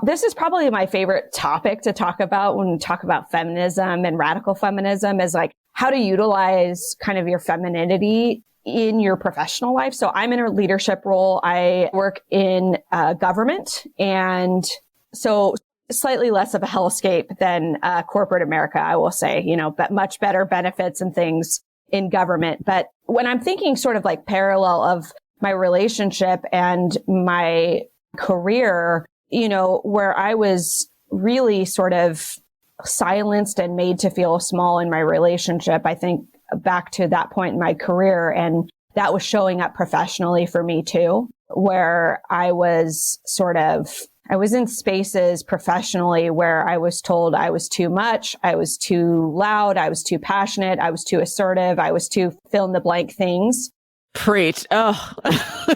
This is probably my favorite topic to talk about when we talk about feminism and radical feminism is like how to utilize kind of your femininity in your professional life. So I'm in a leadership role. I work in government. And so slightly less of a hellscape than corporate America, I will say, but much better benefits and things in government. But when I'm thinking sort of like parallel of my relationship and my career, where I was really sort of silenced and made to feel small in my relationship, I think back to that point in my career. And that was showing up professionally for me too, where I was sort of I was in spaces professionally where I was told I was too much, I was too loud, I was too passionate, I was too assertive, I was too fill in the blank things. Preach. Oh,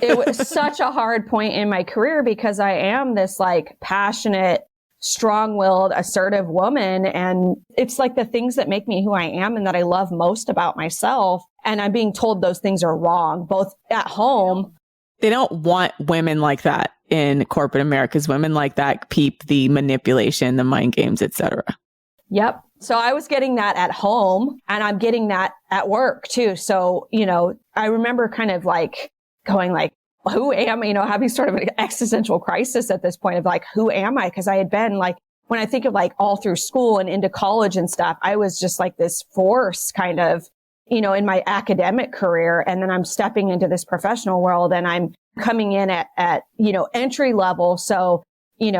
it was such a hard point in my career because I am this like passionate, strong-willed, assertive woman. And it's like the things that make me who I am and that I love most about myself. And I'm being told those things are wrong, both at home. They don't want women like that in corporate America's women like that peep the manipulation, the mind games, etc. Yep. So I was getting that at home and I'm getting that at work too. So, I remember kind of like going like, who am I? Having sort of an existential crisis at this point of like, who am I? Because I had been like, when I think of like all through school and into college and stuff, I was just like this force kind of, in my academic career. And then I'm stepping into this professional world and I'm coming in at entry level. So,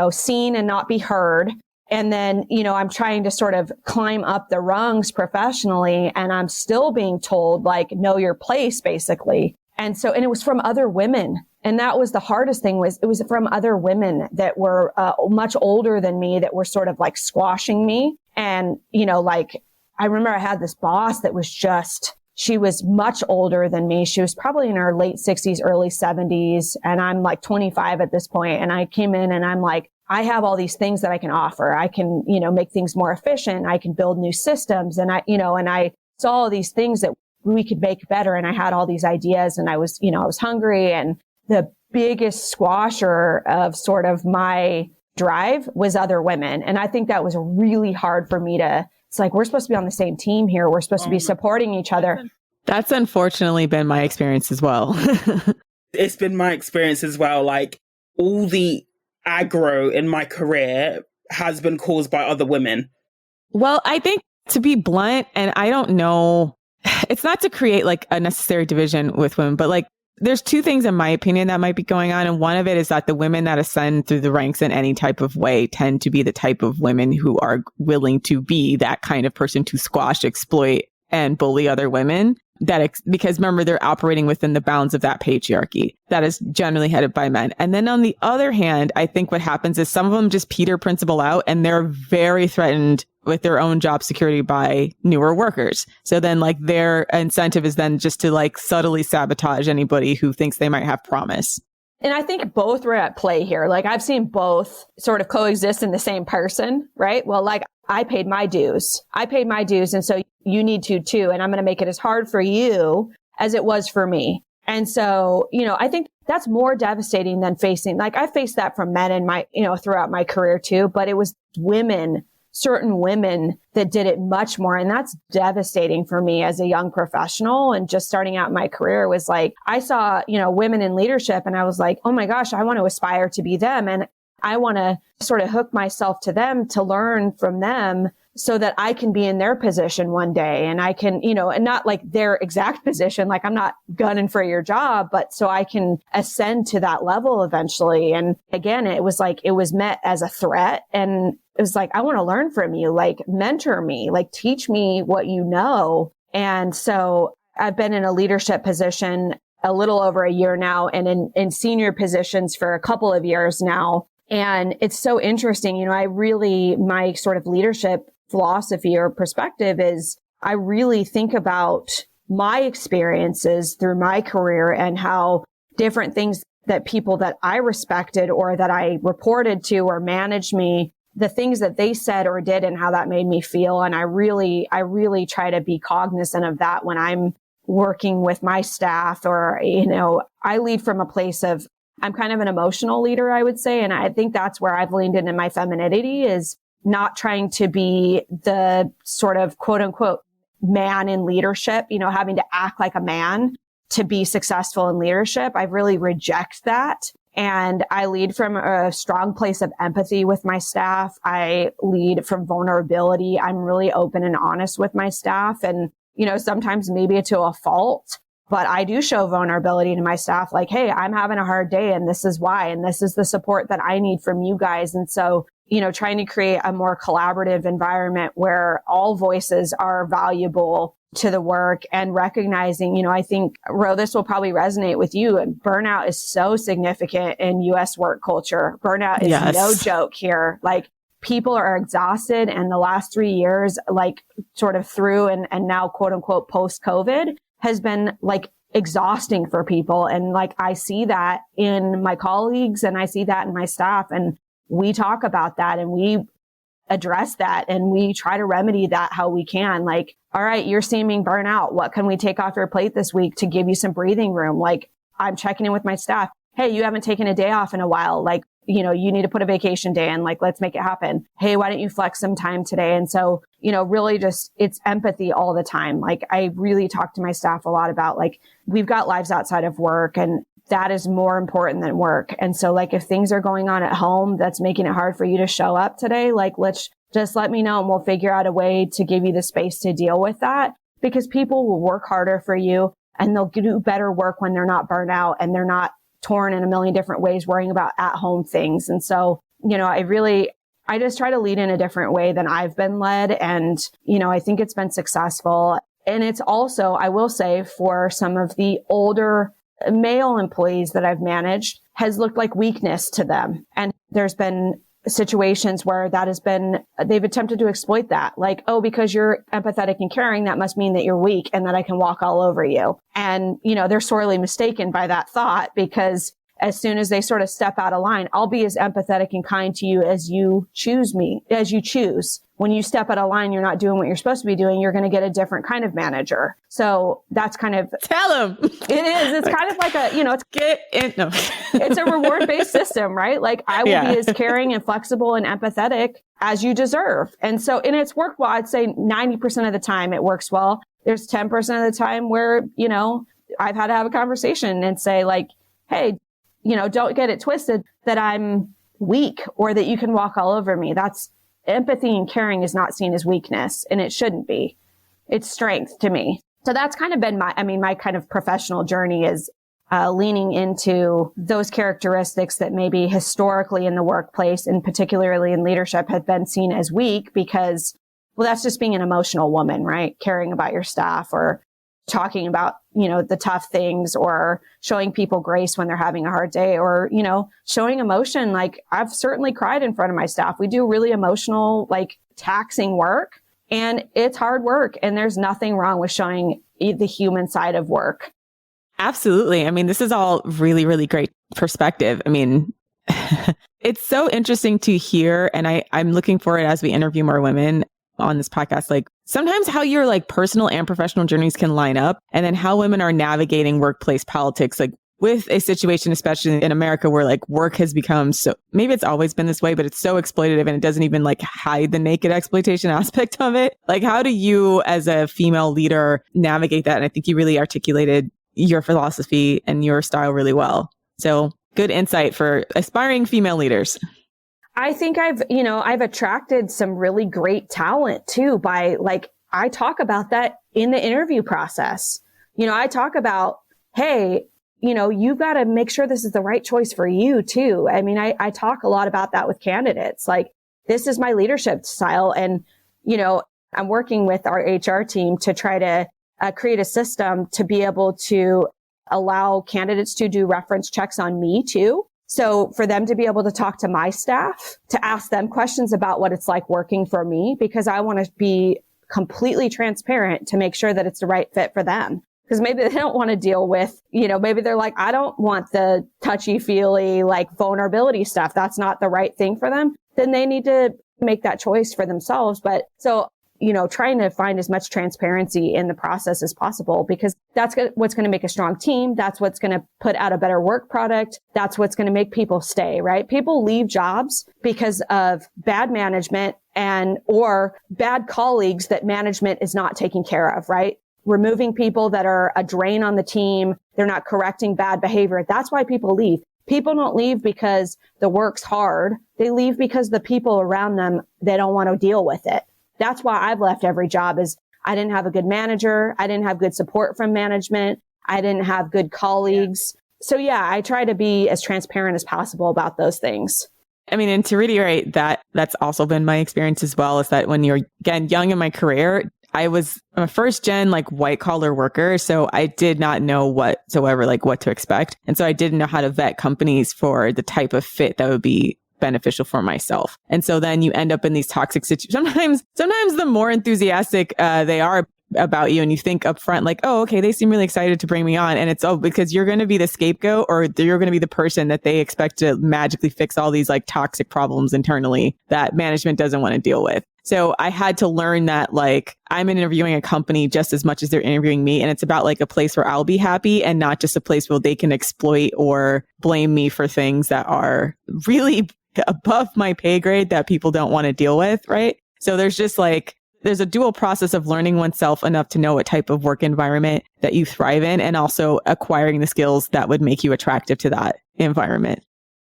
seen and not be heard. And then, I'm trying to sort of climb up the rungs professionally and I'm still being told like, know your place basically. And it was from other women. And that was the hardest thing it was from other women that were much older than me that were sort of like squashing me. And, I remember I had this boss that was she was much older than me. She was probably in her late 60s, early 70s. And I'm like 25 at this point. And I came in and I'm like, I have all these things that I can offer. I can, make things more efficient. I can build new systems. And I saw all these things that we could make better. And I had all these ideas and I was hungry. And the biggest squasher of sort of my drive was other women. And I think that was really hard for me it's like, we're supposed to be on the same team here. We're supposed to be supporting each other. That's unfortunately been my experience as well. It's been my experience as well. Like all the aggro in my career has been caused by other women. Well, I think to be blunt, and I don't know, it's not to create like a necessary division with women, but like there's two things in my opinion that might be going on. And one of it is that the women that ascend through the ranks in any type of way tend to be the type of women who are willing to be that kind of person to squash, exploit, and bully other women. Because remember, they're operating within the bounds of that patriarchy that is generally headed by men. And then on the other hand, I think what happens is some of them just peter principle out and they're very threatened with their own job security by newer workers. So then like their incentive is then just to like subtly sabotage anybody who thinks they might have promise. And I think both were at play here. Like I've seen both sort of coexist in the same person, right? Well, like I paid my dues. And so you need to too. And I'm going to make it as hard for you as it was for me. And so, I think that's more devastating than facing, like I faced that from men in my, throughout my career too, but it was certain women that did it much more. And that's devastating for me as a young professional. And just starting out my career was like, I saw, women in leadership and I was like, oh my gosh, I want to aspire to be them. And I want to sort of hook myself to them to learn from them so that I can be in their position one day. And I can, and not like their exact position, like I'm not gunning for your job, but so I can ascend to that level eventually. And again, it was met as a threat. And it was like, I want to learn from you, like mentor me, like teach me what you know. And so I've been in a leadership position a little over a year now and in senior positions for a couple of years now. And it's so interesting. My sort of leadership philosophy or perspective is I really think about my experiences through my career and how different things that people that I respected or that I reported to or managed me, the things that they said or did and how that made me feel. And I really try to be cognizant of that when I'm working with my staff or, I lead from a place of, I'm kind of an emotional leader, I would say. And I think that's where I've leaned into my femininity is not trying to be the sort of quote unquote man in leadership, having to act like a man to be successful in leadership. I really reject that. And I lead from a strong place of empathy with my staff. I lead from vulnerability. I'm really open and honest with my staff. And, sometimes maybe to a fault, but I do show vulnerability to my staff. Like, hey, I'm having a hard day and this is why, and this is the support that I need from you guys. And so, trying to create a more collaborative environment where all voices are valuable to the work and recognizing, you know, I think, Ro, this will probably resonate with you. And burnout is so significant in US work culture. Burnout is no joke here. Like, people are exhausted, and the last 3 years, like sort of through and now quote unquote post COVID has been like exhausting for people. And like, I see that in my colleagues and I see that in my staff, and we talk about that and we address that and we try to remedy that how we can. Like, all right, you're seeming burnout. What can we take off your plate this week to give you some breathing room? Like, I'm checking in with my staff. Hey, you haven't taken a day off in a while. Like, you know, you need to put a vacation day in. Like, let's make it happen. Hey, why don't you flex some time today? And so, you know, really just, it's empathy all the time. Like, I really talk to my staff a lot about, like, we've got lives outside of work, and that is more important than work. And so, like, if things are going on at home that's making it hard for you to show up today, like, just let me know and we'll figure out a way to give you the space to deal with that, because people will work harder for you and they'll do better work when they're not burnt out and they're not torn in a million different ways worrying about at-home things. And so, you know, I just try to lead in a different way than I've been led. And, you know, I think it's been successful. And it's also, I will say, for some of the older male employees that I've managed, has looked like weakness to them. And there's been situations where they've attempted to exploit that. Like, oh, because you're empathetic and caring, that must mean that you're weak and that I can walk all over you. And, you know, they're sorely mistaken by that thought, because as soon as they sort of step out of line, I'll be as empathetic and kind to you as you choose me, as you choose. When you step out of line, you're not doing what you're supposed to be doing. You're going to get a different kind of manager. So that's kind of... Tell them. It is. It's kind of like a, you know, it's a reward-based system, right? Like, I will be as caring and flexible and empathetic as you deserve. And so, and it's worked well. I'd say 90% of the time it works well. There's 10% of the time where, you know, I've had to have a conversation and say, like, hey, you know, don't get it twisted that I'm weak or that you can walk all over me. That's empathy and caring is not seen as weakness, and it shouldn't be. It's strength to me. So that's kind of been my kind of professional journey is leaning into those characteristics that maybe historically in the workplace and particularly in leadership have been seen as weak, because, well, that's just being an emotional woman, right? Caring about your staff or talking about, you know, the tough things, or showing people grace when they're having a hard day, or, you know, showing emotion. Like, I've certainly cried in front of my staff. We do really emotional, like, taxing work, and it's hard work, and there's nothing wrong with showing the human side of work. Absolutely. I mean, this is all really, really great perspective. I mean, it's so interesting to hear, and I'm looking forward as we interview more women on this podcast, like sometimes how your like personal and professional journeys can line up, and then how women are navigating workplace politics, like with a situation, especially in America, where like work has become so, maybe it's always been this way, but it's so exploitative, and it doesn't even like hide the naked exploitation aspect of it. Like, how do you as a female leader navigate that? And I think you really articulated your philosophy and your style really well. So good insight for aspiring female leaders. I think I've attracted some really great talent too by, like, I talk about that in the interview process. You know, I talk about, hey, you know, you've got to make sure this is the right choice for you too. I mean, I talk a lot about that with candidates. Like, this is my leadership style. And, you know, I'm working with our HR team to try to create a system to be able to allow candidates to do reference checks on me too. So for them to be able to talk to my staff, to ask them questions about what it's like working for me, because I want to be completely transparent to make sure that it's the right fit for them. Because maybe they don't want to deal with, you know, maybe they're like, I don't want the touchy-feely, like, vulnerability stuff. That's not the right thing for them. Then they need to make that choice for themselves. But so, you know, trying to find as much transparency in the process as possible, because that's what's going to make a strong team. That's what's going to put out a better work product. That's what's going to make people stay, right? People leave jobs because of bad management or bad colleagues that management is not taking care of, right? Removing people that are a drain on the team. They're not correcting bad behavior. That's why people leave. People don't leave because the work's hard. They leave because the people around them, they don't want to deal with it. That's why I've left every job, is I didn't have a good manager. I didn't have good support from management. I didn't have good colleagues. So yeah, I try to be as transparent as possible about those things. I mean, and to reiterate that, that's also been my experience as well, is that when you're, again, young in my career, I was a first gen like white collar worker. So I did not know whatsoever, like what to expect. And so I didn't know how to vet companies for the type of fit that would be beneficial for myself. And so then you end up in these toxic situations. Sometimes the more enthusiastic they are about you and you think up front, like, oh, okay, they seem really excited to bring me on. And it's, because you're going to be the scapegoat, or you're going to be the person that they expect to magically fix all these like toxic problems internally that management doesn't want to deal with. So I had to learn that like I'm interviewing a company just as much as they're interviewing me. And it's about like a place where I'll be happy and not just a place where they can exploit or blame me for things that are really above my pay grade that people don't want to deal with. Right. So there's a dual process of learning oneself enough to know what type of work environment that you thrive in, and also acquiring the skills that would make you attractive to that environment.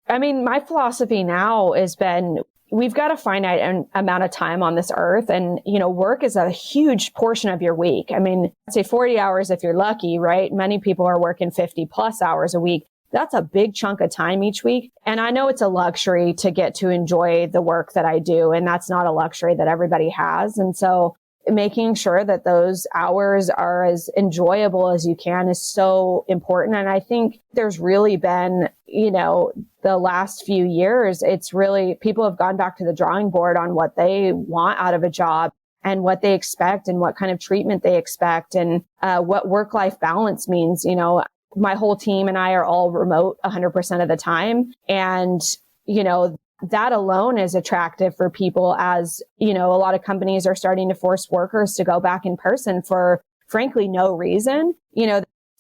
I mean, my philosophy now has been, we've got a finite amount of time on this earth, and, work is a huge portion of your week. I mean, I'd say 40 hours if you're lucky, right? Many people are working 50 plus hours a week. That's a big chunk of time each week. And I know it's a luxury to get to enjoy the work that I do. And that's not a luxury that everybody has. And so making sure that those hours are as enjoyable as you can is so important. And I think there's really been, the last few years, it's really, people have gone back to the drawing board on what they want out of a job and what they expect and what kind of treatment they expect and what work-life balance means. My whole team and I are all remote 100% of the time. And, that alone is attractive for people, as, a lot of companies are starting to force workers to go back in person for frankly no reason.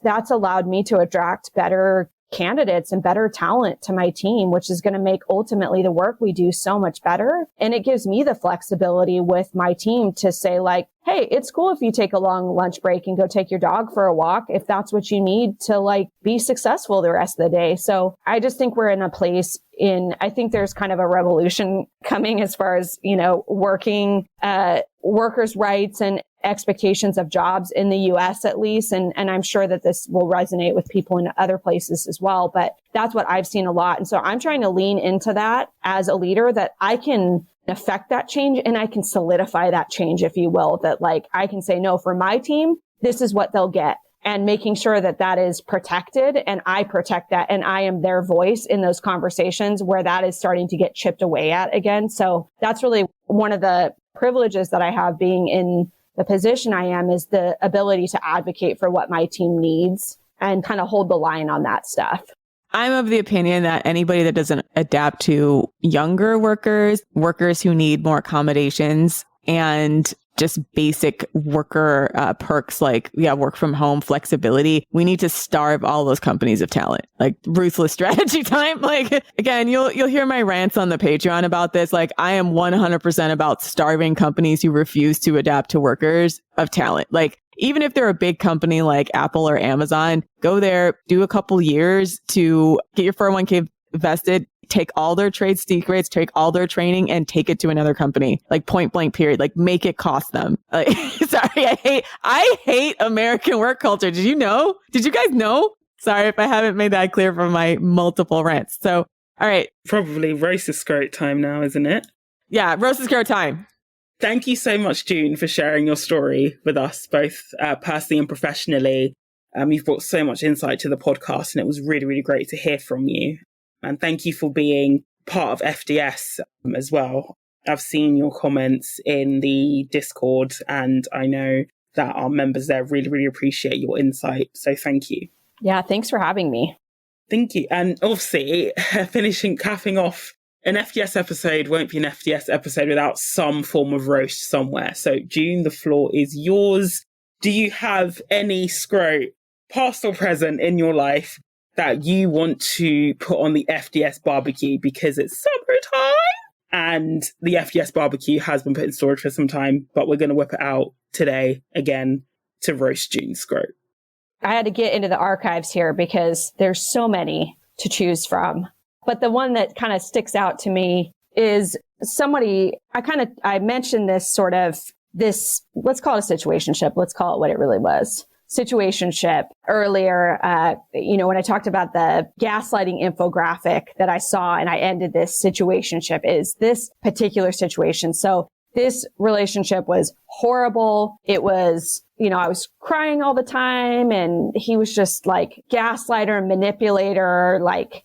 That's allowed me to attract better candidates and better talent to my team, which is going to make ultimately the work we do so much better. And it gives me the flexibility with my team to say like, hey, it's cool if you take a long lunch break and go take your dog for a walk, if that's what you need to like be successful the rest of the day. So I just think we're in a place I think there's kind of a revolution coming as far as, working, workers' rights and expectations of jobs in the US at least. And I'm sure that this will resonate with people in other places as well. But that's what I've seen a lot. And so I'm trying to lean into that as a leader, that I can affect that change and I can solidify that change, if you will, that like I can say, no, for my team, this is what they'll get. And making sure that that is protected, and I protect that, and I am their voice in those conversations where that is starting to get chipped away at again. So that's really one of the privileges that I have being in the position I am, is the ability to advocate for what my team needs and kind of hold the line on that stuff. I'm of the opinion that anybody that doesn't adapt to younger workers who need more accommodations and just basic worker perks like, work from home flexibility, we need to starve all those companies of talent. Like ruthless strategy time. Like, again, you'll hear my rants on the Patreon about this. Like, I am 100% about starving companies who refuse to adapt to workers of talent. Like, even if they're a big company like Apple or Amazon, go there, do a couple years to get your 401k vested, take all their trade secrets, take all their training, and take it to another company, like point blank period, like make it cost them. Like, sorry, I hate American work culture. Did you know? Did you guys know? Sorry if I haven't made that clear from my multiple rants. So, all right. Probably roast is scrote time now, isn't it? Yeah, roast is scrote time. Thank you so much, June, for sharing your story with us, both personally and professionally. You've brought so much insight to the podcast, and it was really, really great to hear from you. And thank you for being part of FDS as well. I've seen your comments in the Discord, and I know that our members there really, really appreciate your insight. So thank you. Yeah, thanks for having me. Thank you. And obviously, capping off, an FDS episode won't be an FDS episode without some form of roast somewhere. So June, the floor is yours. Do you have any scrote, past or present, in your life that you want to put on the FDS barbecue because it's summertime? And the FDS barbecue has been put in storage for some time, but we're going to whip it out today again to roast June's scrote. I had to get into the archives here because there's so many to choose from. But the one that kind of sticks out to me is somebody, I mentioned this, let's call it a situationship. Let's call it what it really was. Situationship earlier, when I talked about the gaslighting infographic that I saw, and I ended this situationship, is this particular situation. So this relationship was horrible. It was, I was crying all the time, and he was just like gaslighter, manipulator, like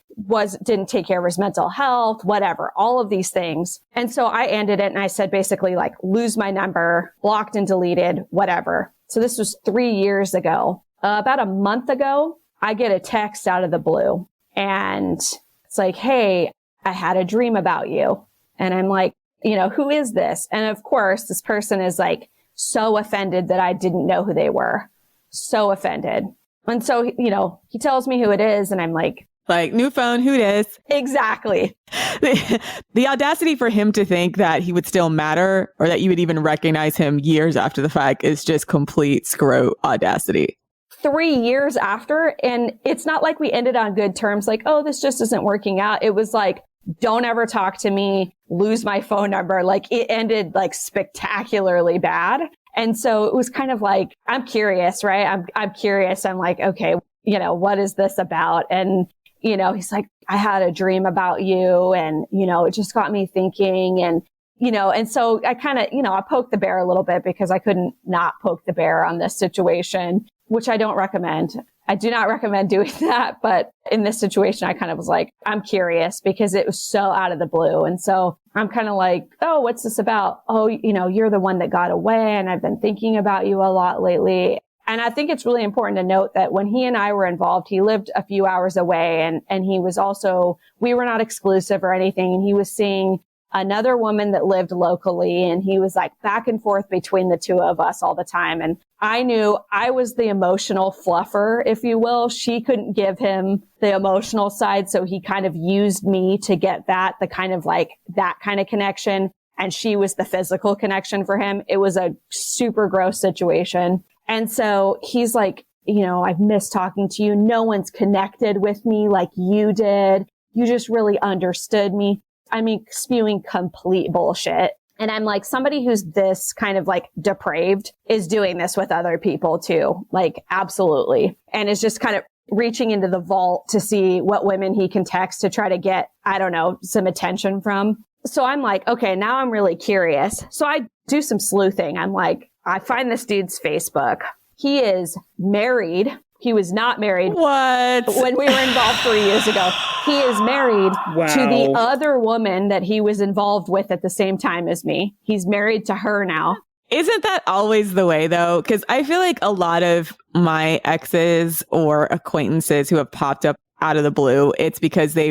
didn't take care of his mental health, whatever, all of these things. And so I ended it and I said basically like, lose my number, blocked and deleted, whatever. So this was 3 years ago. About a month ago, I get a text out of the blue, and it's like, hey, I had a dream about you. And I'm like, who is this? And of course, this person is like so offended that I didn't know who they were. So offended. And so, he tells me who it is, and I'm like, new phone, who dis? Exactly. The audacity for him to think that he would still matter, or that you would even recognize him years after the fact, is just complete screw audacity. 3 years after, and it's not like we ended on good terms, like, oh, this just isn't working out. It was like, don't ever talk to me, lose my phone number. Like, it ended like spectacularly bad. And so it was kind of like, I'm curious, right? I'm curious. I'm like, okay, what is this about? And he's like, I had a dream about you, and, it just got me thinking. And, and so I kind of, I poked the bear a little bit, because I couldn't not poke the bear on this situation, which I don't recommend. I do not recommend doing that. But in this situation, I kind of was like, I'm curious, because it was so out of the blue. And so I'm kind of like, oh, what's this about? Oh, you're the one that got away, and I've been thinking about you a lot lately. And I think it's really important to note that when he and I were involved, he lived a few hours away, and he was also, we were not exclusive or anything. And he was seeing another woman that lived locally, and he was like back and forth between the two of us all the time. And I knew I was the emotional fluffer, if you will. She couldn't give him the emotional side. So he kind of used me to get that kind of connection. And she was the physical connection for him. It was a super gross situation. And so he's like, I've missed talking to you. No one's connected with me like you did. You just really understood me. I mean, spewing complete bullshit. And I'm like, somebody who's this kind of like depraved is doing this with other people too. Like, absolutely. And is just kind of reaching into the vault to see what women he can text to try to get, I don't know, some attention from. So I'm like, okay, now I'm really curious. So I do some sleuthing. I'm like, I find this dude's Facebook. He is married. He was not married. What? When we were involved 3 years ago. He is married to the other woman that he was involved with at the same time as me. He's married to her now. Isn't that always the way, though? Because I feel like a lot of my exes or acquaintances who have popped up out of the blue, it's because they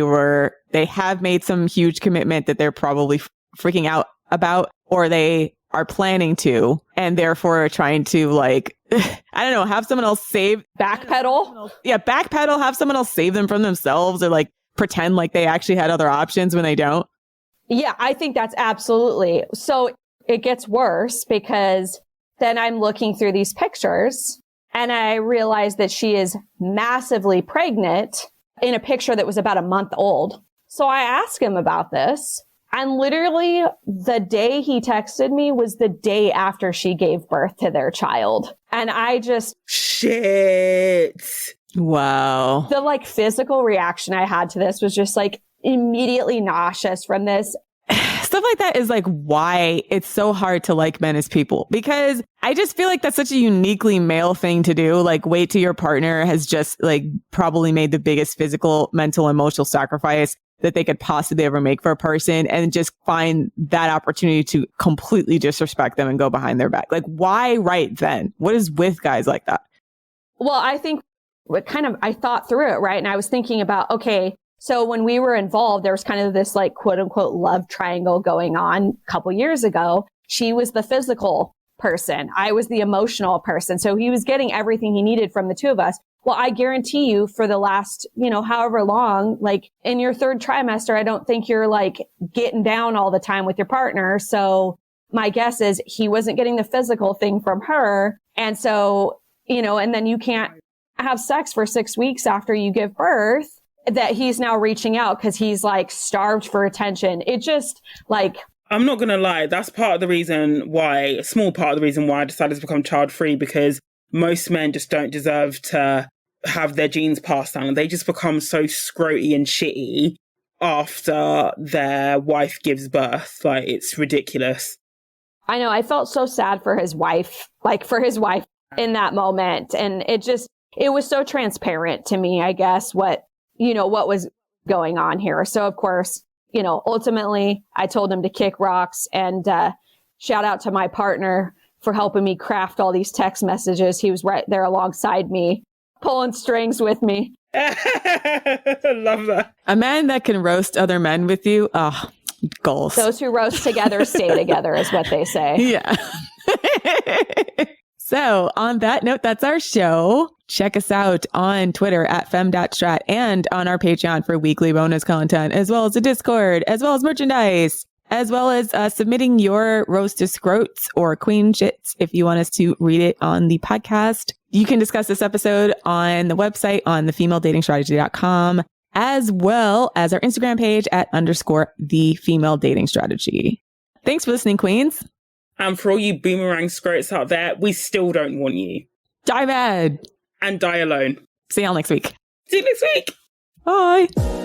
have made some huge commitment that they're probably freaking out about, or they are planning to, and therefore are trying to, like, I don't know, have someone else backpedal. Yeah, backpedal, have someone else save them from themselves, or like pretend like they actually had other options when they don't. Yeah, I think that's absolutely. So it gets worse, because then I'm looking through these pictures and I realize that she is massively pregnant in a picture that was about a month old. So I asked him about this. And literally the day he texted me was the day after she gave birth to their child. And I just... Shit. Wow. The like physical reaction I had to this was just like immediately nauseous from this. Stuff like that is like why it's so hard to like men as people, because I just feel like that's such a uniquely male thing to do. Like, wait till your partner has just like probably made the biggest physical, mental, emotional sacrifice that they could possibly ever make for a person, and just find that opportunity to completely disrespect them and go behind their back. Like, why right then? What is with guys like that? Well, I think I thought through it, right? And I was thinking about, okay, so when we were involved, there was kind of this like quote unquote love triangle going on a couple years ago. She was the physical person. I was the emotional person. So he was getting everything he needed from the two of us. Well, I guarantee you for the last, however long, like in your third trimester, I don't think you're like getting down all the time with your partner. So my guess is he wasn't getting the physical thing from her. And so, and then you can't have sex for 6 weeks after you give birth, that he's now reaching out because he's like starved for attention. It just like... I'm not going to lie. That's a small part of the reason why I decided to become child free, because most men just don't deserve to have their genes passed down. They just become so scroty and shitty after their wife gives birth. Like, it's ridiculous. I know. I felt so sad for his wife, in that moment. And it was so transparent to me, I guess, what was going on here. So of course, ultimately I told him to kick rocks, and shout out to my partner for helping me craft all these text messages. He was right there alongside me, pulling strings with me. Love that. A man that can roast other men with you. Oh, goals. Those who roast together stay together is what they say. Yeah. So on that note, that's our show. Check us out on Twitter at fem.strat and on our Patreon for weekly bonus content, as well as a Discord, as well as merchandise, as well as submitting your roast to scrotes or queen shits if you want us to read it on the podcast. You can discuss this episode on the website on thefemaledatingstrategy.com, as well as our Instagram page at _the female dating strategy. Thanks for listening, queens. And for all you boomerang scrotes out there, we still don't want you. Die mad. And die alone. See y'all next week. See you next week. Bye.